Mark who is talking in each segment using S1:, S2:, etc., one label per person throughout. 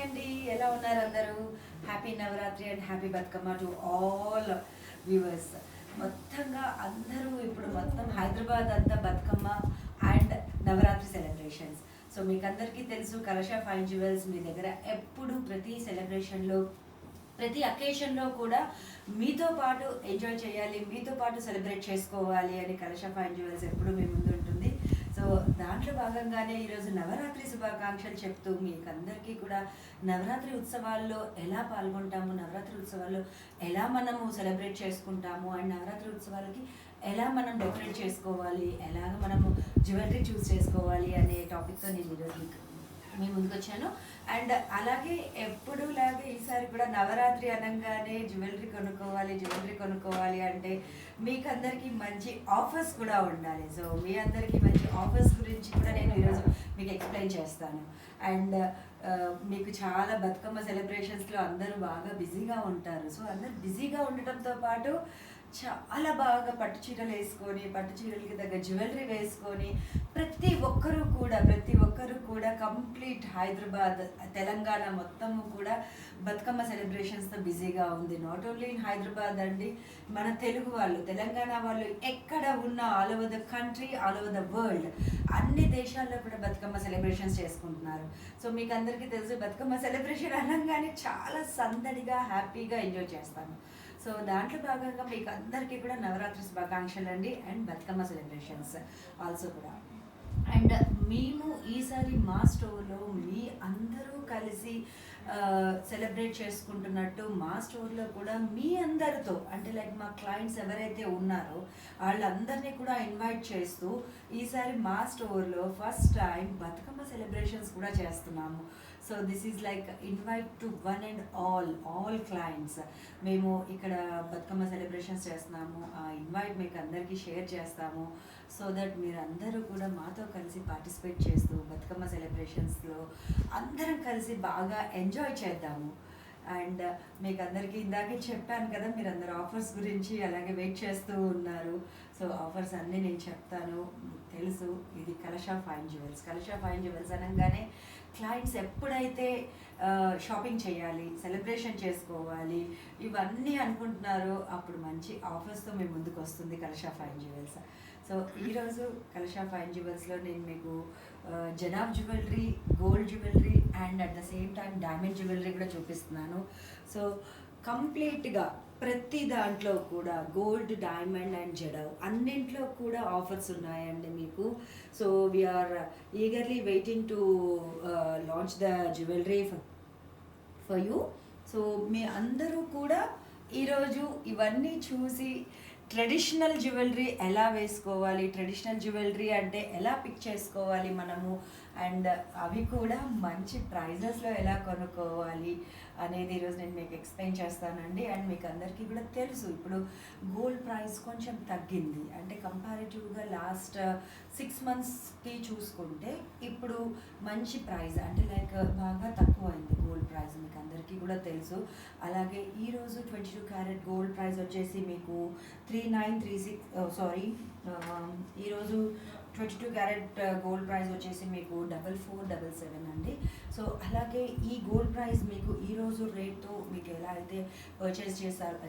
S1: అండి, ఎలా ఉన్నారు అందరూ? Happy Navratri and happy Bathukamma to all viewers. మొత్తంగా అందరూ ఇప్పుడు మొత్తం హైదరాబాద్ అంతా Bathukamma and Navratri celebrations. So మీకు అందరికీ తెలుసు, కలషా ఫైన్ జ్యువెల్స్ మీ దగ్గర ఎప్పుడు ప్రతి సెలబ్రేషన్లో ప్రతి అకేషన్లో కూడా మీతో పాటు ఎంజాయ్ చేయాలి, మీతో పాటు సెలబ్రేట్ చేసుకోవాలి అని కలషా ఫైన్ జ్యువెల్స్ ఎప్పుడు మీ ముందు ఉంటుంది. సో దాంట్లో భాగంగానే ఈరోజు నవరాత్రి శుభాకాంక్షలు చెప్తూ మీకు అందరికీ కూడా నవరాత్రి ఉత్సవాల్లో ఎలా పాల్గొంటాము, నవరాత్రి ఉత్సవాల్లో ఎలా మనము సెలబ్రేట్ చేసుకుంటాము అండ్ నవరాత్రి ఉత్సవాలకి ఎలా మనం డెకరేట్ చేసుకోవాలి, ఎలాగ మనము జ్యువెలరీ చూస్ చేసుకోవాలి అనే టాపిక్తో నేను ఈరోజు మీ ముందుకు వచ్చాను. అండ్ అలాగే ఎప్పుడులాగే ఈసారి కూడా నవరాత్రి అనగానే జ్యువెలరీ కొనుక్కోవాలి అంటే మీకు అందరికీ మంచి ఆఫర్స్ కూడా ఉండాలి. సో మీ అందరికీ మంచి ఆఫర్స్ గురించి కూడా నేను ఈరోజు మీకు ఎక్స్ప్లెయిన్ చేస్తాను. అండ్ మీకు చాలా బతుకమ్మ సెలబ్రేషన్స్లో అందరూ బాగా బిజీగా ఉంటారు. సో అందరూ బిజీగా ఉండటంతో పాటు చాలా బాగా పట్టు చీరలు వేసుకొని, పట్టు చీరలకి తగ్గ జ్యువెలరీ వేసుకొని ప్రతి ఒక్కరు కూడా కంప్లీట్ హైదరాబాద్, తెలంగాణ మొత్తము కూడా బతుకమ్మ సెలబ్రేషన్స్తో బిజీగా ఉంది. నాట్ ఓన్లీ ఇన్ హైదరాబాద్ అండి, మన తెలుగు వాళ్ళు, తెలంగాణ వాళ్ళు ఎక్కడ ఉన్న all over the country, all over the world, అన్ని దేశాల్లో కూడా బతుకమ్మ సెలబ్రేషన్స్ చేసుకుంటున్నారు. సో మీకు అందరికీ తెలుసు, బతుకమ్మ సెలబ్రేషన్ అనగానే చాలా సందడిగా హ్యాపీగా ఎంజాయ్ చేస్తాను. సో దాంట్లో భాగంగా మీకు అందరికీ కూడా నవరాత్రి శుభాకాంక్షలు అండి అండ్ బతుకమ్మ సెలబ్రేషన్స్ ఆల్సో కూడా. అండ్ మేము ఈసారి మా స్టోర్లో మీ అందరూ కలిసి సెలబ్రేట్ చేసుకుంటున్నట్టు మా స్టోర్లో కూడా మీ అందరితో, అంటే లైక్ మా క్లయింట్స్ ఎవరైతే ఉన్నారో వాళ్ళందరినీ కూడా ఇన్వైట్ చేస్తూ ఈసారి మా స్టోర్లో ఫస్ట్ టైం బతుకమ్మ సెలబ్రేషన్స్ కూడా చేస్తున్నాము. So this is like invite to one and all clients. మేము ఇక్కడ బతుకమ్మ సెలబ్రేషన్స్ చేస్తున్నాము, ఆ ఇన్వైట్ మీకు అందరికీ షేర్ చేస్తాము. సో దట్ మీరు అందరూ కూడా మాతో కలిసి పార్టిసిపేట్ చేస్తూ బతుకమ్మ సెలబ్రేషన్స్లో అందరం కలిసి బాగా ఎంజాయ్ చేద్దాము. అండ్ మీకు అందరికీ ఇందాకే చెప్పాను కదా, మీరు అందరు ఆఫర్స్ గురించి అలాగే వెయిట్ చేస్తూ ఉన్నారు. సో ఆఫర్స్ అన్నీ నేను చెప్తాను. తెలుసు, ఇది కలషా ఫైన్ జ్యువెల్స్ అనగానే క్లయింట్స్ ఎప్పుడైతే షాపింగ్ చేయాలి, సెలబ్రేషన్ చేసుకోవాలి, ఇవన్నీ అనుకుంటున్నారో అప్పుడు మంచి ఆఫర్స్తో మీ ముందుకు వస్తుంది కలషా ఫైన్ జ్యువెల్స్. సో ఈరోజు కలషా ఫైన్ జ్యువెల్స్లో నేను మీకు జనాబ్ jewellery, gold jewellery and at the same time diamond jewellery కూడా చూపిస్తున్నాను. సో కంప్లీట్గా ప్రతి దాంట్లో కూడా గోల్డ్, డైమండ్ అండ్ జడావ్ అన్నింట్లో కూడా ఆఫర్స్ ఉన్నాయండి మీకు. So we're eagerly waiting to launch the jewellery for you. So మీ అందరూ కూడా ఈరోజు ఇవన్నీ చూసి ట్రెడిషనల్ జ్యువెలరీ ఎలా వేసుకోవాలి, ట్రెడిషనల్ జ్యువెలరీ అంటే ఎలా పిక్ చేసుకోవాలి మనము, అండ్ అవి కూడా మంచి ప్రైజెస్లో ఎలా కొనుక్కోవాలి అనేది ఈరోజు నేను మీకు ఎక్స్ప్లెయిన్ చేస్తానండి. అండ్ మీకు అందరికీ కూడా తెలుసు, ఇప్పుడు గోల్డ్ ప్రైస్ కొంచెం తగ్గింది. అంటే కంపారిటివ్గా లాస్ట్ 6 monthsకి చూసుకుంటే ఇప్పుడు మంచి ప్రైస్, అంటే లైక్ బాగా తక్కువ అయింది గోల్డ్ ప్రైస్, మీకు అందరికీ కూడా తెలుసు. అలాగే ఈరోజు 22 క్యారెట్ గోల్డ్ ప్రైస్ వచ్చేసి మీకు 3936 ఈరోజు 22 క్యారెట్ గోల్డ్ ప్రైస్ వచ్చేసి మీకు 4477 అండి. సో అలాగే ఈ గోల్డ్ ప్రైస్ మీకు ఈరోజు రేట్తో మీకు ఎలా అయితే పర్చేస్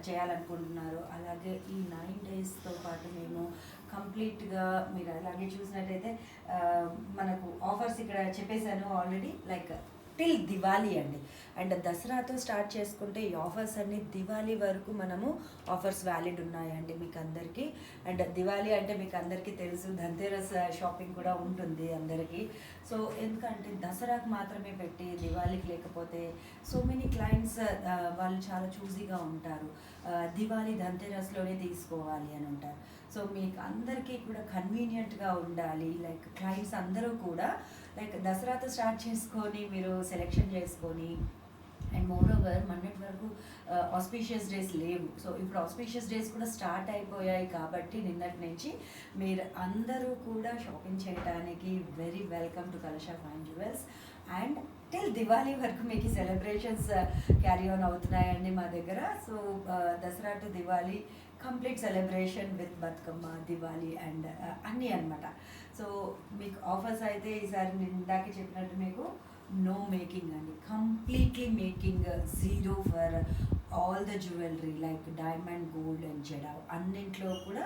S1: చేయాలనుకుంటున్నారో అలాగే ఈ 9 daysతో పాటు మేము కంప్లీట్గా మీరు అలాగే చూసినట్టయితే మనకు ఆఫర్స్ ఇక్కడ చెప్పేశాను ఆల్రెడీ, లైక్ టిల్ దివాళీ అండి. అండ్ దసరాతో స్టార్ట్ చేసుకుంటే ఈ ఆఫర్స్ అన్ని దివాళీ వరకు మనము ఆఫర్స్ వ్యాలిడ్ ఉన్నాయండి మీకు అందరికీ. అండ్ దివాళీ అంటే మీకు అందరికీ తెలుసు, ధన్తేరస్ షాపింగ్ కూడా ఉంటుంది అందరికీ. సో ఎందుకంటే దసరాకు మాత్రమే పెట్టి దివాళీకి లేకపోతే సో మెనీ క్లయింట్స్ వాళ్ళు చాలా చూజీగా ఉంటారు, దివాళీ ధన్తేరస్లోనే తీసుకోవాలి అని ఉంటారు. సో మీకు అందరికీ కూడా కన్వీనియంట్గా ఉండాలి, లైక్ క్లయింట్స్ అందరూ కూడా లైక్ దసరాతో స్టార్ట్ చేసుకొని మీరు సెలెక్షన్ చేసుకొని. అండ్ మోర్ ఓవర్ మొన్నటి వరకు ఆస్పీషియస్ డేస్ లేవు. సో ఇప్పుడు ఆస్పీషియస్ డేస్ కూడా స్టార్ట్ అయిపోయాయి కాబట్టి నిన్నటి నుంచి మీరు అందరూ కూడా షాపింగ్ చేయడానికి very welcome to Kalasha fine jewels. And till Diwali వరకు మీకు సెలబ్రేషన్స్ క్యారీ ఆన్ అవుతున్నాయండి మా దగ్గర. So Dasara to Diwali complete celebration with Bathukamma, Diwali and అన్నీ అనమాట. సో మీకు ఆఫర్స్ అయితే ఈసారి నేను ఇందాకే చెప్పినట్టు మీకు నో మేకింగ్ అండి, completely making zero for all the jewellery like diamond, gold and jadau అన్నింట్లో కూడా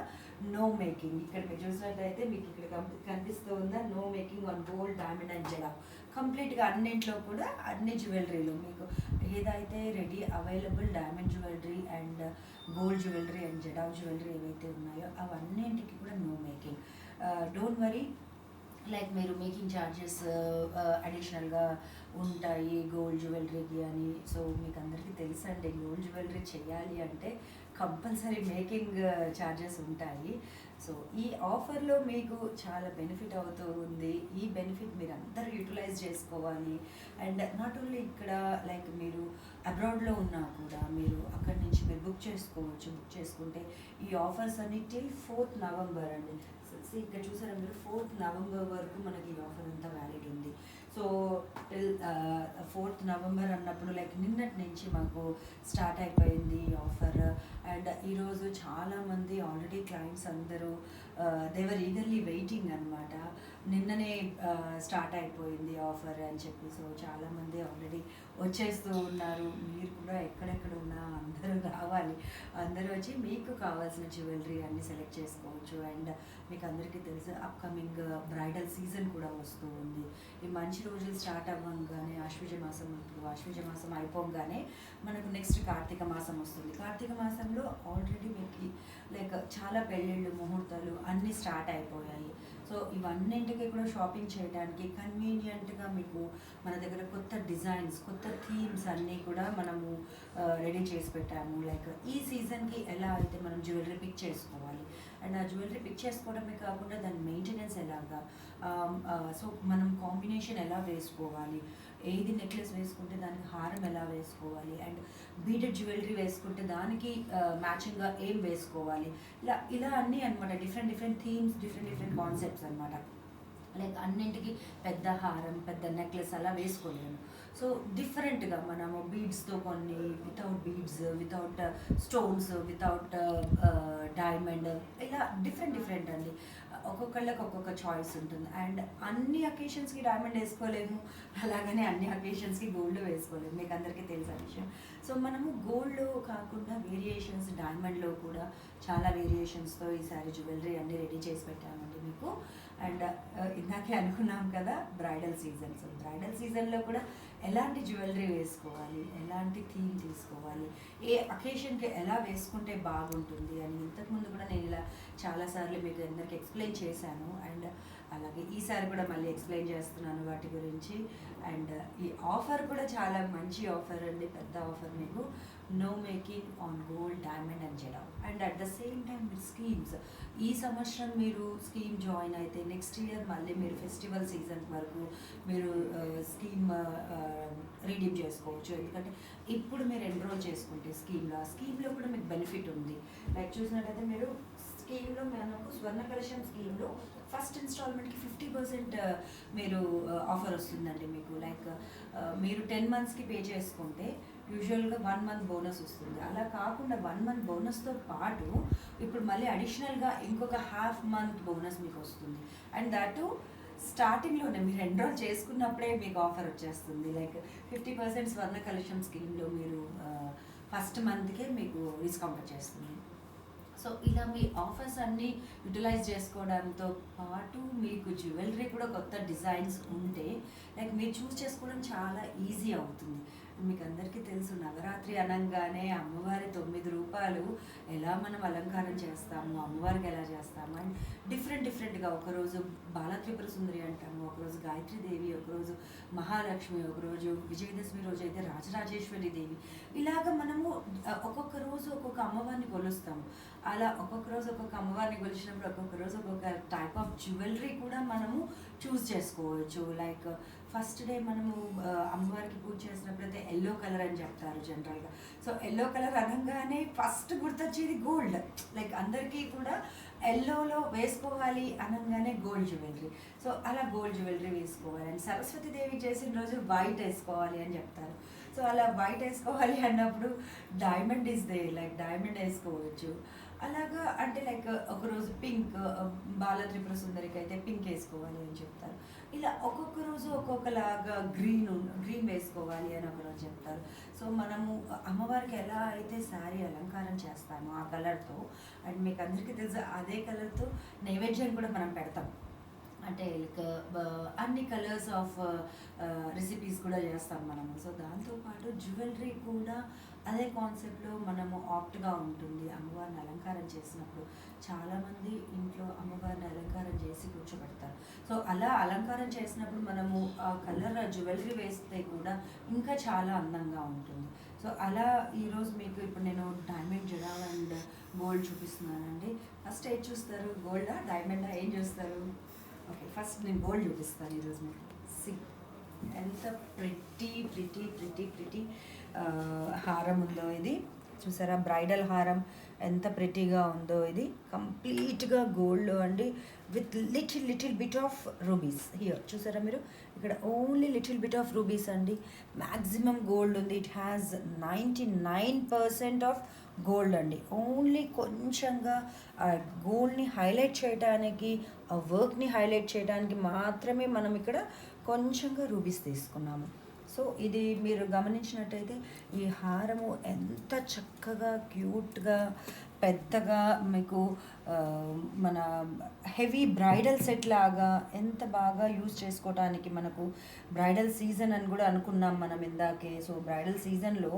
S1: నో మేకింగ్. ఇక్కడ మీరు చూసినట్లయితే మీకు ఇక్కడ కనిపిస్తూ ఉందా, no making on gold, diamond and jadau. కంప్లీట్గా అన్నింట్లో కూడా అన్ని జ్యువెలరీలో మీకు ఏదైతే ready available diamond jewellery and gold jewellery and jadau jewellery ఏవైతే ఉన్నాయో అవన్నింటికి కూడా no making. Don't worry, like మీరు మేకింగ్ ఛార్జెస్ అడిషనల్గా ఉంటాయి గోల్డ్ జ్యువెలరీకి అని. సో మీకు అందరికీ తెలుసండి, గోల్డ్ జ్యువెలరీ చేయాలి అంటే కంపల్సరీ మేకింగ్ ఛార్జెస్ ఉంటాయి. సో ఈ ఆఫర్లో మీకు చాలా బెనిఫిట్ అవుతూ ఉంది. ఈ బెనిఫిట్ మీరు అందరూ యూటిలైజ్ చేసుకోవాలి. అండ్ నాట్ ఓన్లీ ఇక్కడ, లైక్ మీరు అబ్రాడ్లో ఉన్నా కూడా మీరు అక్కడి నుంచి మీరు బుక్ చేసుకోవచ్చు. బుక్ చేసుకుంటే ఈ ఆఫర్స్ అన్ని టిల్ 4th నవంబర్ అండి. ఇక్కడ చూసారా మీరు, 4th నవంబర్ వరకు మనకి ఈ ఆఫర్ అంతా వ్యాలిడ్ ఉంది. సో టిల్ 4th నవంబర్ అన్నప్పుడు లైక్ నిన్నటి నుంచి మాకు స్టార్ట్ అయిపోయింది ఆఫర్. అండ్ ఈరోజు చాలామంది ఆల్రెడీ క్లయింట్స్ అందరూ దేవర్ ఈగర్లీ వెయిటింగ్ అనమాట. నిన్ననే స్టార్ట్ అయిపోయింది ఆఫర్ అని చెప్పి. సో చాలామంది ఆల్రెడీ వచ్చేస్తూ ఉన్నారు. మీరు కూడా ఎక్కడెక్కడ ఉన్నా అందరూ రావాలి. అందరూ వచ్చి మీకు కావాల్సిన జ్యువెలరీ అన్ని సెలెక్ట్ చేసుకోవచ్చు. అండ్ మీకు అందరికీ తెలుసు అప్కమింగ్ బ్రైడల్ సీజన్ కూడా వస్తూ ఉంది. ఈ మంచి రోజులు స్టార్ట్ అవ్వగానే ఆశ్వీజ మాసం, ఇప్పుడు ఆశ్వీజ మాసం అయిపోగానే మనకు నెక్స్ట్ కార్తీక మాసం వస్తుంది. కార్తీక మాసంలో ఆల్రెడీ మీకు లైక్ చాలా పెళ్ళిళ్ళు, ముహూర్తాలు అన్నీ స్టార్ట్ అయిపోయాయి. సో ఇవన్నింటికి కూడా షాపింగ్ చేయడానికి కన్వీనియంట్గా మీకు మన దగ్గర కొత్త డిజైన్స్, కొత్త థీమ్స్ అన్నీ కూడా మనము రెడీ చేసి పెట్టాము. లైక్ ఈ సీజన్కి ఎలా అయితే మనం జ్యువెలరీ పిక్ చేసుకోవాలి, అండ్ ఆ జ్యువెలరీ పిక్ చేసుకోవడమే కాకుండా దాని మెయింటెనెన్స్ ఎలాగా, సో మనం కాంబినేషన్ ఎలా వేసుకోవాలి, ఏది నెక్లెస్ వేసుకుంటే దానికి హారం ఎలా వేసుకోవాలి, అండ్ బీడెడ్ జ్యువెలరీ వేసుకుంటే దానికి మ్యాచింగ్గా ఏం వేసుకోవాలి, ఇలా అన్నీ అనమాట. డిఫరెంట్ థీమ్స్, డిఫరెంట్ కాన్సెప్ట్స్ అనమాట. లైక్ అన్నింటికి పెద్ద హారం, పెద్ద నెక్లెస్ అలా వేసుకోలేము. సో డిఫరెంట్గా మనము బీడ్స్తో, కొన్ని without beads, without stones, without diamond, ఇలా డిఫరెంట్ అండి. ఒక్కొక్కళ్ళకి ఒక్కొక్క చాయిస్ ఉంటుంది. అండ్ అన్ని అకేషన్స్కి డైమండ్ వేసుకోలేము, అలాగనే అన్ని అకేషన్స్కి గోల్డ్ వేసుకోలేము, మీకు అందరికీ తెలిసిన విషయం. సో మనము గోల్డ్లో కాకుండా వేరియేషన్స్, డైమండ్లో కూడా చాలా వేరియేషన్స్తో ఈసారి జ్యువెలరీ అన్నీ రెడీ చేసి పెట్టామండి మీకు. అండ్ ఇందాకే అనుకున్నాం కదా బ్రైడల్ సీజన్. సో బ్రైడల్ సీజన్లో కూడా ఎలాంటి జ్యువెలరీ వేసుకోవాలి, ఎలాంటి థీమ్ తీసుకోవాలి, ఏ అకేషన్కి ఎలా వేసుకుంటే బాగుంటుంది అని ఇంతకుముందు కూడా నేను ఇలా చాలాసార్లు మీకు అందరికి ఎక్స్ప్లెయిన్ చేశాను. అండ్ అలాగే ఈసారి కూడా మళ్ళీ ఎక్స్ప్లెయిన్ చేస్తున్నాను వాటి గురించి. అండ్ ఈ ఆఫర్ కూడా చాలా మంచి ఆఫర్ అండి, పెద్ద ఆఫర్. మీకు no making on gold, diamond and jadau. And at the same time మీరు స్కీమ్స్, ఈ సంవత్సరం మీరు స్కీమ్ జాయిన్ అయితే నెక్స్ట్ ఇయర్ మళ్ళీ మీరు ఫెస్టివల్ సీజన్ వరకు మీరు స్కీమ్ రీడీమ్ చేసుకోవచ్చు. ఎందుకంటే ఇప్పుడు మీరు ఎన్రోల్ చేసుకుంటే స్కీమ్లో కూడా మీకు బెనిఫిట్ ఉంది. లైక్ చూసినట్టయితే మీరు స్కీమ్లో మనకు స్వర్ణ కలశం స్కీమ్లో ఫస్ట్ ఇన్స్టాల్మెంట్కి 50% మీరు ఆఫర్ వస్తుందండి మీకు. లైక్ మీరు 10 monthsకి పే చేసుకుంటే యూజువల్గా 1 month బోనస్ వస్తుంది. అలా కాకుండా 1 month బోనస్తో పాటు ఇప్పుడు మళ్ళీ అడిషనల్గా ఇంకొక ½ month బోనస్ మీకు వస్తుంది. అండ్ దట్ స్టార్టింగ్లోనే మీరు ఎన్రోల్ చేసుకున్నప్పుడే మీకు ఆఫర్ వచ్చేస్తుంది. లైక్ 50% స్వర్ణ కలశం స్కీమ్లో మీరు ఫస్ట్ మంత్కే మీకు డిస్కౌంట్ వచ్చేస్తుంది. సో ఇలా మీ ఆఫర్స్ అన్నీ యూటిలైజ్ చేసుకోవడంతో పాటు మీకు జ్యువెలరీ కూడా కొత్త డిజైన్స్ ఉంటే లైక్ మీరు చూస్ చేసుకోవడం చాలా ఈజీ అవుతుంది. మీకు అందరికీ తెలుసు నవరాత్రి అనగానే అమ్మవారి 9 రూపాయలు ఎలా మనం అలంకారం చేస్తాము, అమ్మవారికి ఎలా చేస్తాము, అండ్ డిఫరెంట్గా ఒకరోజు బాలత్రిపుర సుందరి అంటాము, ఒకరోజు గాయత్రీదేవి, ఒకరోజు మహాలక్ష్మి, ఒకరోజు విజయదశమి రోజు అయితే రాజరాజేశ్వరి దేవి. ఇలాగ మనము ఒక్కొక్క రోజు ఒక్కొక్క అమ్మవారిని కొలుస్తాము. అలా ఒక్కొక్క రోజు ఒక్కొక్క అమ్మవారిని కొలిచినప్పుడు ఒక్కొక్క రోజు ఒక్కొక్క టైప్ ఆఫ్ జ్యువెలరీ కూడా మనము చూస్ చేసుకోవచ్చు. లైక్ ఫస్ట్ డే మనము అమ్మవారికి పూజ చేసినప్పుడు అయితే ఎల్లో కలర్ అని చెప్తారు జనరల్గా. సో ఎల్లో కలర్ అనగానే ఫస్ట్ గుర్తొచ్చేది గోల్డ్. లైక్ అందరికీ కూడా ఎల్లోలో వేసుకోవాలి అనగానే గోల్డ్ జ్యువెలరీ. సో అలా గోల్డ్ జ్యువెలరీ వేసుకోవాలి. అండ్ సరస్వతి దేవి చేసిన రోజు వైట్ వేసుకోవాలి అని చెప్తారు. సో అలా వైట్ వేసుకోవాలి అన్నప్పుడు diamond is they, like diamond వేసుకోవచ్చు. అలాగా అంటే లైక్ ఒకరోజు పింక్, బాల త్రిపుర సుందరికి అయితే పింక్ వేసుకోవాలి అని చెప్తారు. ఇలా ఒక్కొక్క రోజు ఒక్కొక్కలాగా గ్రీన్ వేసుకోవాలి అని ఒకరోజు చెప్తారు. సో మనము అమ్మవారికి ఎలా అయితే శారీ అలంకారం చేస్తామో ఆ కలర్తో, అండ్ మీకు అందరికీ తెలుసు అదే కలర్తో నైవేద్యం కూడా మనం పెడతాం. అంటే లైక్ అన్ని కలర్స్ ఆఫ్ రెసిపీస్ కూడా చేస్తాం మనము. సో దాంతోపాటు జ్యువెలరీ కూడా అదే కాన్సెప్ట్లో మనము ఆప్ట్గా ఉంటుంది. అమ్మవారిని అలంకారం చేసినప్పుడు చాలామంది ఇంట్లో అమ్మవారిని అలంకారం చేసి కూర్చోబెడతారు. సో అలా అలంకారం చేసినప్పుడు మనము ఆ కలర్ జ్యువెలరీ వేస్తే కూడా ఇంకా చాలా అందంగా ఉంటుంది. సో అలా ఈరోజు మీకు ఇప్పుడు నేను డైమండ్ జడా అండ్ గోల్డ్ చూపిస్తున్నానండి. ఫస్ట్ ఏది చూస్తారు, గోల్డా డైమండా, ఏం చూస్తారు? ఓకే, ఫస్ట్ నేను గోల్డ్ చూపిస్తాను ఈరోజు మీకు. సి ఎంత ప్రిటీ హారం ఉందో ఇది. చూసారా, బ్రైడల్ హారం ఎంత ప్రిటీగా ఉందో. ఇది కంప్లీట్గా గోల్డ్ అండి, with little bit of rubies here. చూసారా మీరు, ఇక్కడ only little bit of rubies అండి. మ్యాక్సిమం గోల్డ్ ఉంది. ఇట్ హ్యాస్ 99% ఆఫ్ గోల్డ్ అండి. ఓన్లీ కొంచెంగా ఆ గోల్డ్ని హైలైట్ చేయడానికి, ఆ వర్క్ని హైలైట్ చేయడానికి మాత్రమే మనం ఇక్కడ కొంచెంగా రూబీస్ తీసుకున్నాము. సో ఇది మీరు గమనించినట్టయితే ఈ హారము ఎంత చక్కగా క్యూట్గా పెద్దగా మీకు మన హెవీ బ్రైడల్ సెట్ లాగా ఎంత బాగా యూజ్ చేసుకోవటానికి, మనకు బ్రైడల్ సీజన్ అని కూడా అనుకున్నాం మనం ఇందాకే. సో బ్రైడల్ సీజన్లో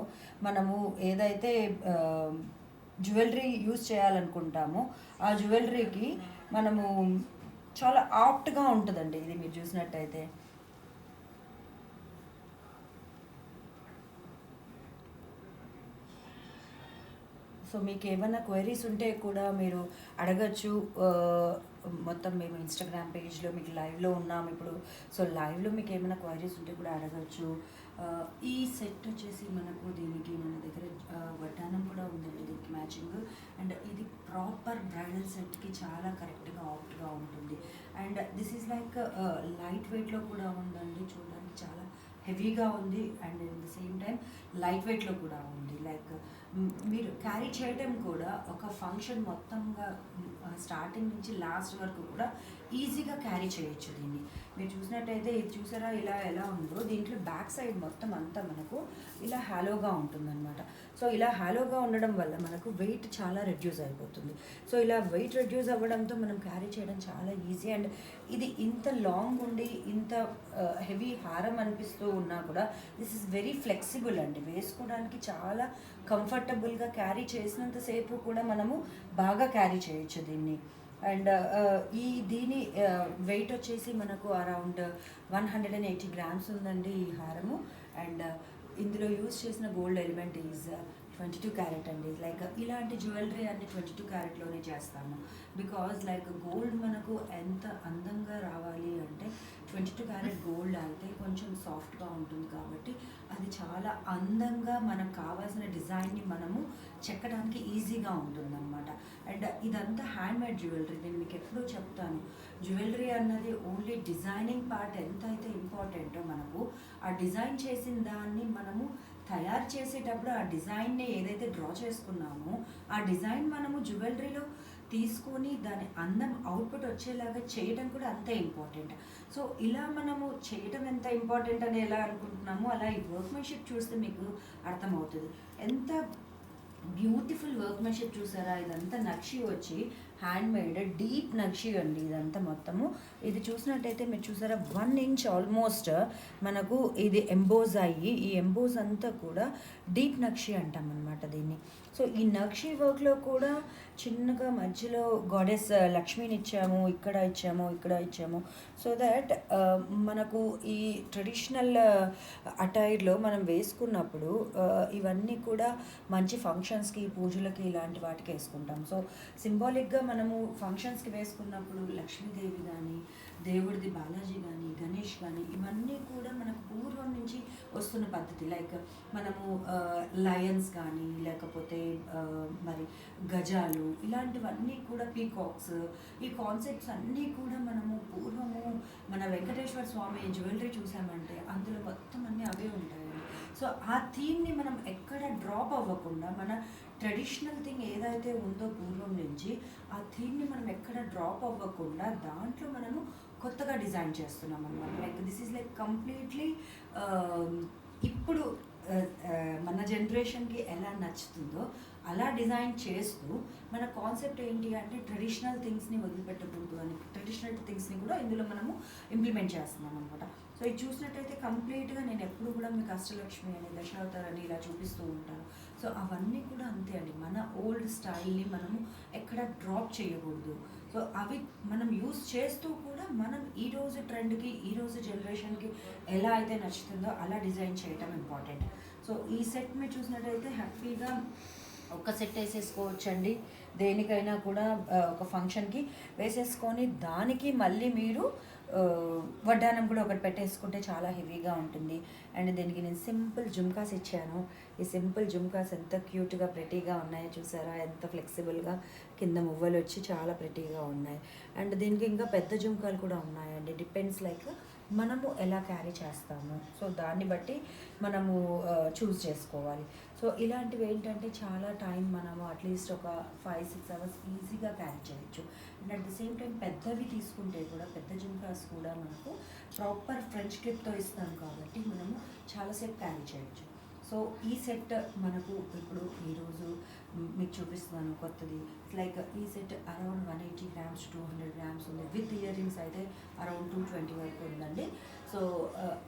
S1: మనము ఏదైతే జ్యువెలరీ యూజ్ చేయాలనుకుంటామో ఆ జ్యువెలరీకి మనము చాలా ఆప్ట్గా ఉంటుందండి ఇది. మీరు చూసినట్టయితే సో మీకు ఏమైనా క్వైరీస్ ఉంటే కూడా మీరు అడగచ్చు. మొత్తం మేము ఇన్స్టాగ్రామ్ పేజ్లో మీకు లైవ్లో ఉన్నాము ఇప్పుడు. సో లైవ్లో మీకు ఏమైనా క్వైరీస్ ఉంటే కూడా అడగచ్చు. ఈ సెట్ వచ్చేసి మనకు దీనికి మన దగ్గర వడ్డానం కూడా ఉందండి దీనికి మ్యాచింగ్. అండ్ ఇది ప్రాపర్ బ్రైడల్ సెట్కి చాలా కరెక్ట్గా ఆప్ట్గా ఉంటుంది. And this is like light వెయిట్లో కూడా ఉందండి. చూడడానికి చాలా హెవీగా ఉంది and at the same time light వెయిట్లో కూడా ఉంది. లైక్ మీరు క్యారీ చేయడం కూడా ఒక ఫంక్షన్ మొత్తంగా స్టార్టింగ్ నుంచి లాస్ట్ వరకు కూడా ఈజీగా క్యారీ చేయొచ్చు దీన్ని. మీరు చూసినట్టయితే ఇది చూసారా ఇలా ఎలా ఉందో, దీంట్లో బ్యాక్ సైడ్ మొత్తం అంతా మనకు ఇలా హాలోగా ఉంటుందన్నమాట. సో ఇలా హాలోగా ఉండడం వల్ల మనకు వెయిట్ చాలా రెడ్యూస్ అయిపోతుంది. సో ఇలా వెయిట్ రెడ్యూస్ అవ్వడంతో మనం క్యారీ చేయడం చాలా ఈజీ. అండ్ ఇది ఇంత లాంగ్ ఉండి ఇంత హెవీ హారం అనిపిస్తూ ఉన్నా కూడా దిస్ ఇస్ వెరీ ఫ్లెక్సిబుల్ అండి. వేసుకోవడానికి చాలా కంఫర్టబుల్గా, క్యారీ చేసినంతసేపు కూడా మనము బాగా క్యారీ చేయొచ్చు దీన్ని. అండ్ దీని వెయిట్ వచ్చేసి మనకు అరౌండ్ 180 గ్రామ్స్ ఉందండి ఈ హారము. అండ్ ఇందులో యూజ్ చేసిన గోల్డ్ ఎలిమెంట్ ఈజ్ 22 క్యారెట్ అండి. లైక్ ఇలాంటి జ్యువెలరీ అన్ని 22 క్యారెట్లోనే చేస్తాము. బికాజ్ లైక్ గోల్డ్ మనకు ఎంత అందంగా రావాలి అంటే 22 క్యారెట్ గోల్డ్ అయితే కొంచెం సాఫ్ట్గా ఉంటుంది కాబట్టి అది చాలా అందంగా మనకు కావాల్సిన డిజైన్ని మనము చెక్కడానికి ఈజీగా ఉంటుందన్నమాట. అండ్ ఇదంతా హ్యాండ్మేడ్ జ్యువెలరీ. నేను మీకు ఎప్పుడూ చెప్తాను, జ్యువెలరీ అన్నది ఓన్లీ డిజైనింగ్ పార్ట్ ఎంత అయితే ఇంపార్టెంటో మనకు ఆ డిజైన్ చేసిన దాన్ని మనము తయారు చేసేటప్పుడు ఆ డిజైన్ని ఏదైతే డ్రా చేసుకున్నామో ఆ డిజైన్ మనము జ్యువెలరీలో తీసుకొని దాని అందం అవుట్పుట్ వచ్చేలాగా చేయడం కూడా అంతే ఇంపార్టెంట్. సో ఇలా మనము చేయడం ఎంత ఇంపార్టెంట్ అని ఎలా అనుకుంటున్నామో అలా ఈ వర్క్మెన్షిప్ చూస్తే మీకు అర్థమవుతుంది. ఎంత బ్యూటిఫుల్ వర్క్మెన్షిప్ చూసారా. ఇదంతా నక్షి వచ్చి హ్యాండ్మేడ్ డీప్ నక్షి అండి ఇదంతా మొత్తము. ఇది చూసినట్టయితే మీరు చూసారా 1 ఇంచ్ ఆల్మోస్ట్ మనకు ఇది ఎంబోజ్ అయ్యి, ఈ ఎంబోజ్ అంతా కూడా డీప్ నక్షి అంటాం అనమాట దీన్ని. సో ఈ నక్షి వర్క్లో కూడా చిన్నగా మధ్యలో గాడెస్ లక్ష్మిని ఇచ్చాము, ఇక్కడ ఇచ్చాము. సో దట్ మనకు ఈ ట్రెడిషనల్ అటైర్లో మనం వేసుకున్నప్పుడు ఇవన్నీ కూడా మంచి ఫంక్షన్స్కి, పూజలకి, ఇలాంటి వాటికి వేసుకుంటాం. సో సింబాలిక్గా మనము ఫంక్షన్స్కి వేసుకున్నప్పుడు లక్ష్మీదేవి కానీ, దేవుడిది బాలాజీ కానీ, గణేష్ కానీ, ఇవన్నీ కూడా మనకు పూర్వం నుంచి వస్తున్న పద్ధతి. లైక్ మనము లయన్స్ కానీ, లేకపోతే మరి గజాలు, ఇలాంటివన్నీ కూడా పీకాక్స్, ఈ కాన్సెప్ట్స్ అన్నీ కూడా మనము పూర్వము మన వెంకటేశ్వర స్వామి జ్యువెలరీ చూసామంటే అందులో మొత్తం అన్నీ అవే ఉంటాయండి. సో ఆ థీమ్ని మనం ఎక్కడ డ్రాప్ అవ్వకుండా మన ట్రెడిషనల్ థింగ్ ఏదైతే ఉందో పూర్వం నుంచి ఆ థీమ్ని మనం ఎక్కడ డ్రాప్ అవ్వకుండా దాంట్లో మనము కొత్తగా డిజైన్ చేస్తున్నాం అన్నమాట. Like this is like completely ఇప్పుడు మన జనరేషన్కి ఎలా నచ్చుతుందో అలా డిజైన్ చేస్తూ మన కాన్సెప్ట్ ఏంటి అంటే ట్రెడిషనల్ థింగ్స్ని వదిలిపెట్టకూడదు అని, ట్రెడిషనల్ థింగ్స్ని కూడా ఇందులో మనము ఇంప్లిమెంట్ చేస్తున్నాం అనమాట. సో ఇది చూసినట్టయితే కంప్లీట్గా నేను ఎప్పుడు కూడా మీకు అష్టలక్ష్మి అని, దశావతారని ఇలా చూపిస్తూ ఉంటాను. సో అవన్నీ కూడా అంతే అండి, మన ఓల్డ్ స్టైల్ని మనము ఎక్కడ డ్రాప్ చేయకూడదు. సో అవి మనం యూస్ చేస్తూ కూడా మనం ఈరోజు ట్రెండ్కి, ఈరోజు జనరేషన్కి ఎలా అయితే నచ్చుతుందో అలా డిజైన్ చేయటం ఇంపార్టెంట్. సో ఈ సెట్ మీరు చూసినట్టయితే హ్యాపీగా ఒక సెట్ వేసేసుకోవచ్చండి, దేనికైనా కూడా ఒక ఫంక్షన్కి వేసేసుకొని దానికి మళ్ళీ మీరు వడ్డానం కూడా ఒకటి పెట్టేసుకుంటే చాలా హెవీగా ఉంటుంది. అండ్ దీనికి నేను సింపుల్ జుమ్కాస్ ఇచ్చాను. ఈ సింపుల్ జుమ్కాస్ ఎంత క్యూట్గా ప్రెటీగా ఉన్నాయో చూసారా, ఎంత ఫ్లెక్సిబుల్గా కింద మువ్వలు వచ్చి చాలా ప్రెటీగా ఉన్నాయి. అండ్ దీనికి ఇంకా పెద్ద జుమ్కాలు కూడా ఉన్నాయండి. డిపెండ్స్ లైక్ మనము ఎలా క్యారీ చేస్తాము, సో దాన్ని బట్టి మనము చూస్ చేసుకోవాలి. సో ఇలాంటివి ఏంటంటే చాలా టైం మనము అట్లీస్ట్ ఒక 5-6 అవర్స్ ఈజీగా క్యారీ చేయొచ్చు. And at the same time పెద్దవి తీసుకుంటే కూడా, పెద్ద జుమ్కాస్ కూడా మనకు ప్రాపర్ ఫ్రెంచ్ క్లిప్తో ఇస్తాం కాబట్టి మనము చాలాసేపు క్యారీ చేయొచ్చు. సో ఈ సెట్ మనకు ఇప్పుడు ఈరోజు మీకు చూపిస్తున్నాను కొత్తది. లైక్ ఈ set around 180 grams to 200 grams ఉంది. విత్ ఇయర్ రింగ్స్ అయితే అరౌండ్ 220 వరకు ఉందండి. సో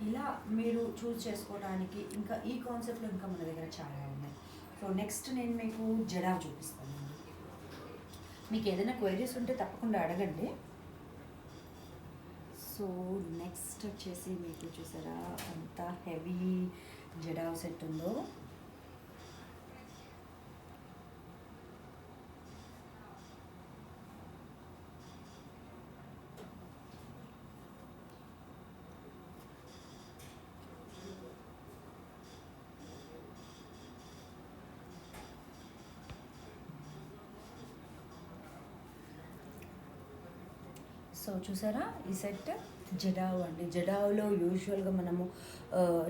S1: ఇలా మీరు చూస్ చేసుకోవడానికి ఇంకా ఈ కాన్సెప్ట్లో ఇంకా మన దగ్గర చాలా ఉన్నాయి. సో నెక్స్ట్ నేను మీకు జడా చూపిస్తానండి. మీకు ఏదైనా క్వైరీస్ ఉంటే తప్పకుండా అడగండి. సో నెక్స్ట్ వచ్చేసి మీకు చూసారా అంత హెవీ జడా సెట్ ఉందో. సో చూసారా ఈ సెట్ జడావ్ అండి. జడావ్లో యూజువల్గా మనము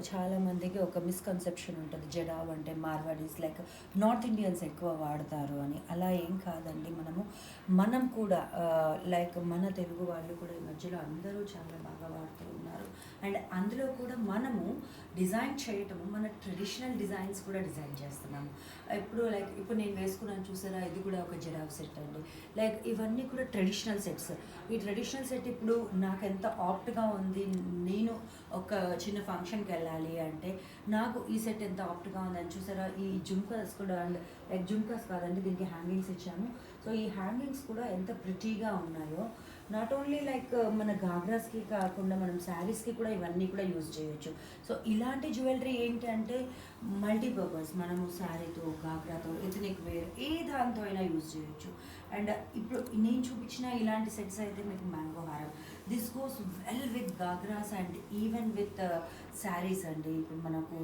S1: చాలామందికి ఒక మిస్కన్సెప్షన్ ఉంటుంది, జడావ్ అంటే మార్వాడీస్ లైక్ నార్త్ ఇండియన్స్ ఎక్కువ వాడతారు అని. అలా ఏం కాదండి, మనం కూడా లైక్ మన తెలుగు వాళ్ళు కూడా ఈ మధ్యలో అందరూ చాలా బాగా వాడుతూ ఉన్నారు. అండ్ అందులో కూడా మనము డిజైన్ చేయటము మన ట్రెడిషనల్ డిజైన్స్ కూడా డిజైన్ చేస్తున్నాము. ఇప్పుడు నేను వేసుకున్నాను చూసారా, ఇది కూడా ఒక జడావ్ సెట్ అండి. లైక్ ఇవన్నీ కూడా ట్రెడిషనల్ సెట్స్. ఈ ట్రెడిషనల్ సెట్ ఇప్పుడు నాకు ఎంత ఆప్ట్గా ఉంది, నేను ఒక చిన్న ఫంక్షన్కి వెళ్ళాలి అంటే నాకు ఈ సెట్ ఎంత ఆప్ట్గా ఉందని చూసారా. ఈ జుమ్కాస్ కూడా, అండ్ లైక్ జుమ్కాస్ కాదండి, దీనికి హ్యాంగింగ్స్ ఇచ్చాను. సో ఈ హ్యాంగింగ్స్ కూడా ఎంత ప్రిటీగా ఉన్నాయో. నాట్ ఓన్లీ లైక్ మన గాగ్రాస్కి కాకుండా మనం శారీస్కి కూడా ఇవన్నీ కూడా యూజ్ చేయొచ్చు. సో ఇలాంటి జ్యువెలరీ ఏంటంటే మల్టీపర్పస్, మనము శారీతో, గాగ్రాతో, ఎథనిక్ వేర్ ఏ దాంతో అయినా యూజ్ చేయొచ్చు. అండ్ ఇప్పుడు నేను చూపించిన ఇలాంటి సెట్స్ అయితే మీకు మ్యాంగో హారం, this goes well with ghagras and even with saris అండి. ఇప్పుడు మనకు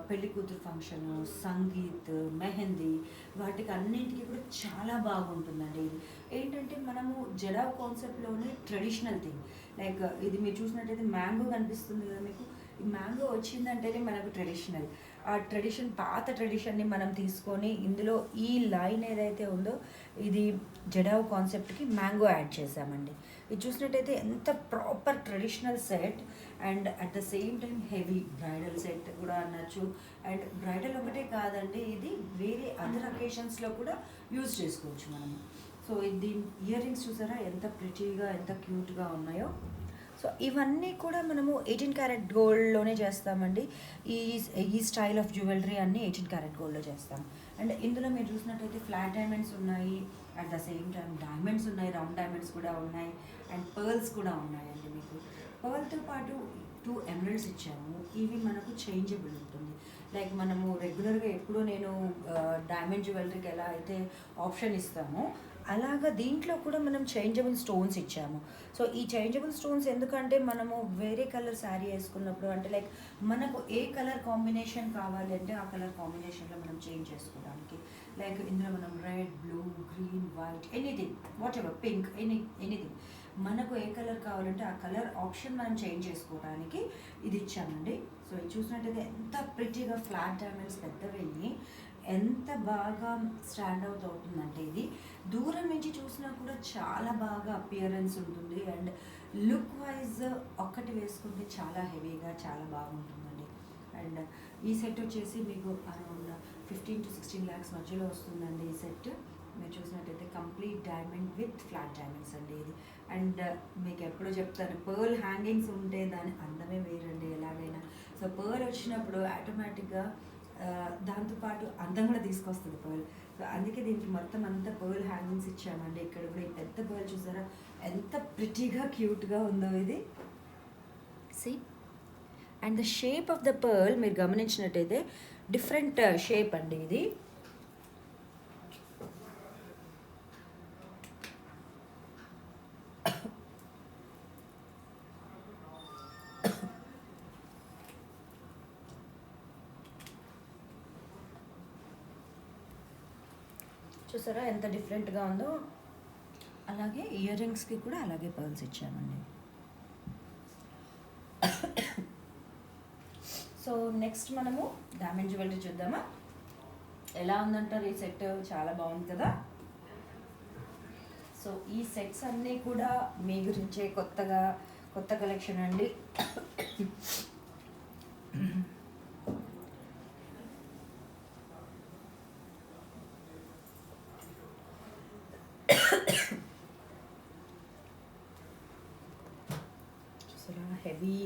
S1: పెళ్లి కూతురు ఫంక్షను, సంగీత్, మెహందీ, వాటికి అన్నింటికి కూడా చాలా బాగుంటుందండి. ఇది ఏంటంటే మనము జడావ్ కాన్సెప్ట్లోనే ట్రెడిషనల్ థింగ్. లైక్ ఇది మీరు చూసినట్టయితే మ్యాంగో కనిపిస్తుంది కదా మీకు. ఈ మ్యాంగో వచ్చిందంటేనే మనకు ట్రెడిషనల్. ఆ ట్రెడిషన్, పాత ట్రెడిషన్ని మనం తీసుకొని ఇందులో ఈ లైన్ ఏదైతే ఉందో ఇది జడావ్ కాన్సెప్ట్కి మ్యాంగో యాడ్ చేసామండి. ఇది చూసినట్టయితే ఎంత proper traditional set and at the same time heavy bridal set కూడా అనొచ్చు. అండ్ బ్రైడల్ ఒకటే కాదండి, ఇది వేరే అదర్ అకేషన్స్లో కూడా యూజ్ చేసుకోవచ్చు మనము. సో దీని ఇయర్ రింగ్స్ చూసారా ఎంత ప్రిటీగా, ఎంత క్యూట్గా ఉన్నాయో. సో ఇవన్నీ కూడా మనము 18 క్యారెట్ గోల్డ్లోనే చేస్తామండి. ఈ స్టైల్ ఆఫ్ జ్యువెలరీ అన్నీ 18 క్యారెట్ గోల్డ్లో చేస్తాం. అండ్ ఇందులో మీరు చూసినట్టయితే ఫ్లాట్ డైమండ్స్ ఉన్నాయి, at the same time diamonds ఉన్నాయి, రౌండ్ డైమండ్స్ కూడా ఉన్నాయి, అండ్ పర్ల్స్ కూడా ఉన్నాయండి. మీకు పర్ల్తో పాటు 2 ఎమరల్డ్స్ ఇచ్చాము. ఇవి మనకు చేంజబుల్ ఉంటుంది. లైక్ మనము రెగ్యులర్గా ఎప్పుడూ నేను డైమండ్ జ్యువెలరీకి ఎలా అయితే ఆప్షన్ ఇస్తామో అలాగా దీంట్లో కూడా మనం చేంజబుల్ స్టోన్స్ ఇచ్చాము. సో ఈ చేంజబుల్ స్టోన్స్ ఎందుకంటే మనము వేరే కలర్ శారీ వేసుకున్నప్పుడు, అంటే లైక్ మనకు ఏ కలర్ కాంబినేషన్ కావాలి అంటే ఆ కలర్ కాంబినేషన్లో మనం చేంజ్ చేసుకోవడానికి. లైక్ ఇందులో మనం red, blue, green, white, anything, what ever, pink, anything మనకు ఏ కలర్ కావాలంటే ఆ కలర్ ఆప్షన్ మనం చేంజ్ చేసుకోవడానికి ఇది ఇచ్చామండి. సో సో ఇది చూసినట్టయితే ఎంత ప్రిటీగా ఫ్లాట్ డైమండ్స్ పెద్దవయ్యి ఎంత బాగా స్టాండ్ అవుట్ అవుతుందంటే ఇది దూరం నుంచి చూసినా కూడా చాలా బాగా అపియరెన్స్ ఉంటుంది. అండ్ లుక్ వైజ్ ఒక్కటి వేసుకుంటే చాలా హెవీగా చాలా బాగుంటుందండి. అండ్ ఈ సెట్ వచ్చేసి మీకు అరౌండ్ 15 to 16 lakhs మధ్యలో వస్తుందండి ఈ సెట్. మీరు చూసినట్టయితే complete diamond with flat diamonds అండి ఇది. అండ్ మీకు ఎప్పుడో చెప్తాను, పర్ల్ హ్యాంగింగ్స్ ఉంటే దాని అందమే వేరండి ఎలాగైనా. సో పర్ల్ వచ్చినప్పుడు ఆటోమేటిక్గా దాంతోపాటు అందం కూడా తీసుకొస్తుంది పర్ల్. సో అందుకే దీనికి మొత్తం అంతా పర్ల్ హ్యాంగింగ్స్ ఇచ్చామండి. ఇక్కడ కూడా ఈ పెద్ద పర్ల్ చూసారా ఎంత ప్రిటీగా క్యూట్గా ఉందో ఇది. See and the shape of the pearl మీరు గమనించినట్టయితే డిఫరెంట్ షేప్ అండి ఇది. చూసారా ఎంత డిఫరెంట్గా ఉందో. అలాగే ఇయర్ రింగ్స్కి కూడా అలాగే పర్ల్స్ ఇచ్చామండి. సో నెక్స్ట్ మనము డైమండ్ జ్యువెలరీ చూద్దామా. ఎలా ఉందంటారు ఈ సెట్? చాలా బాగుంది కదా. సో ఈ సెట్స్ అన్నీ కూడా మీ గురించే కొత్త కలెక్షన్ అండి.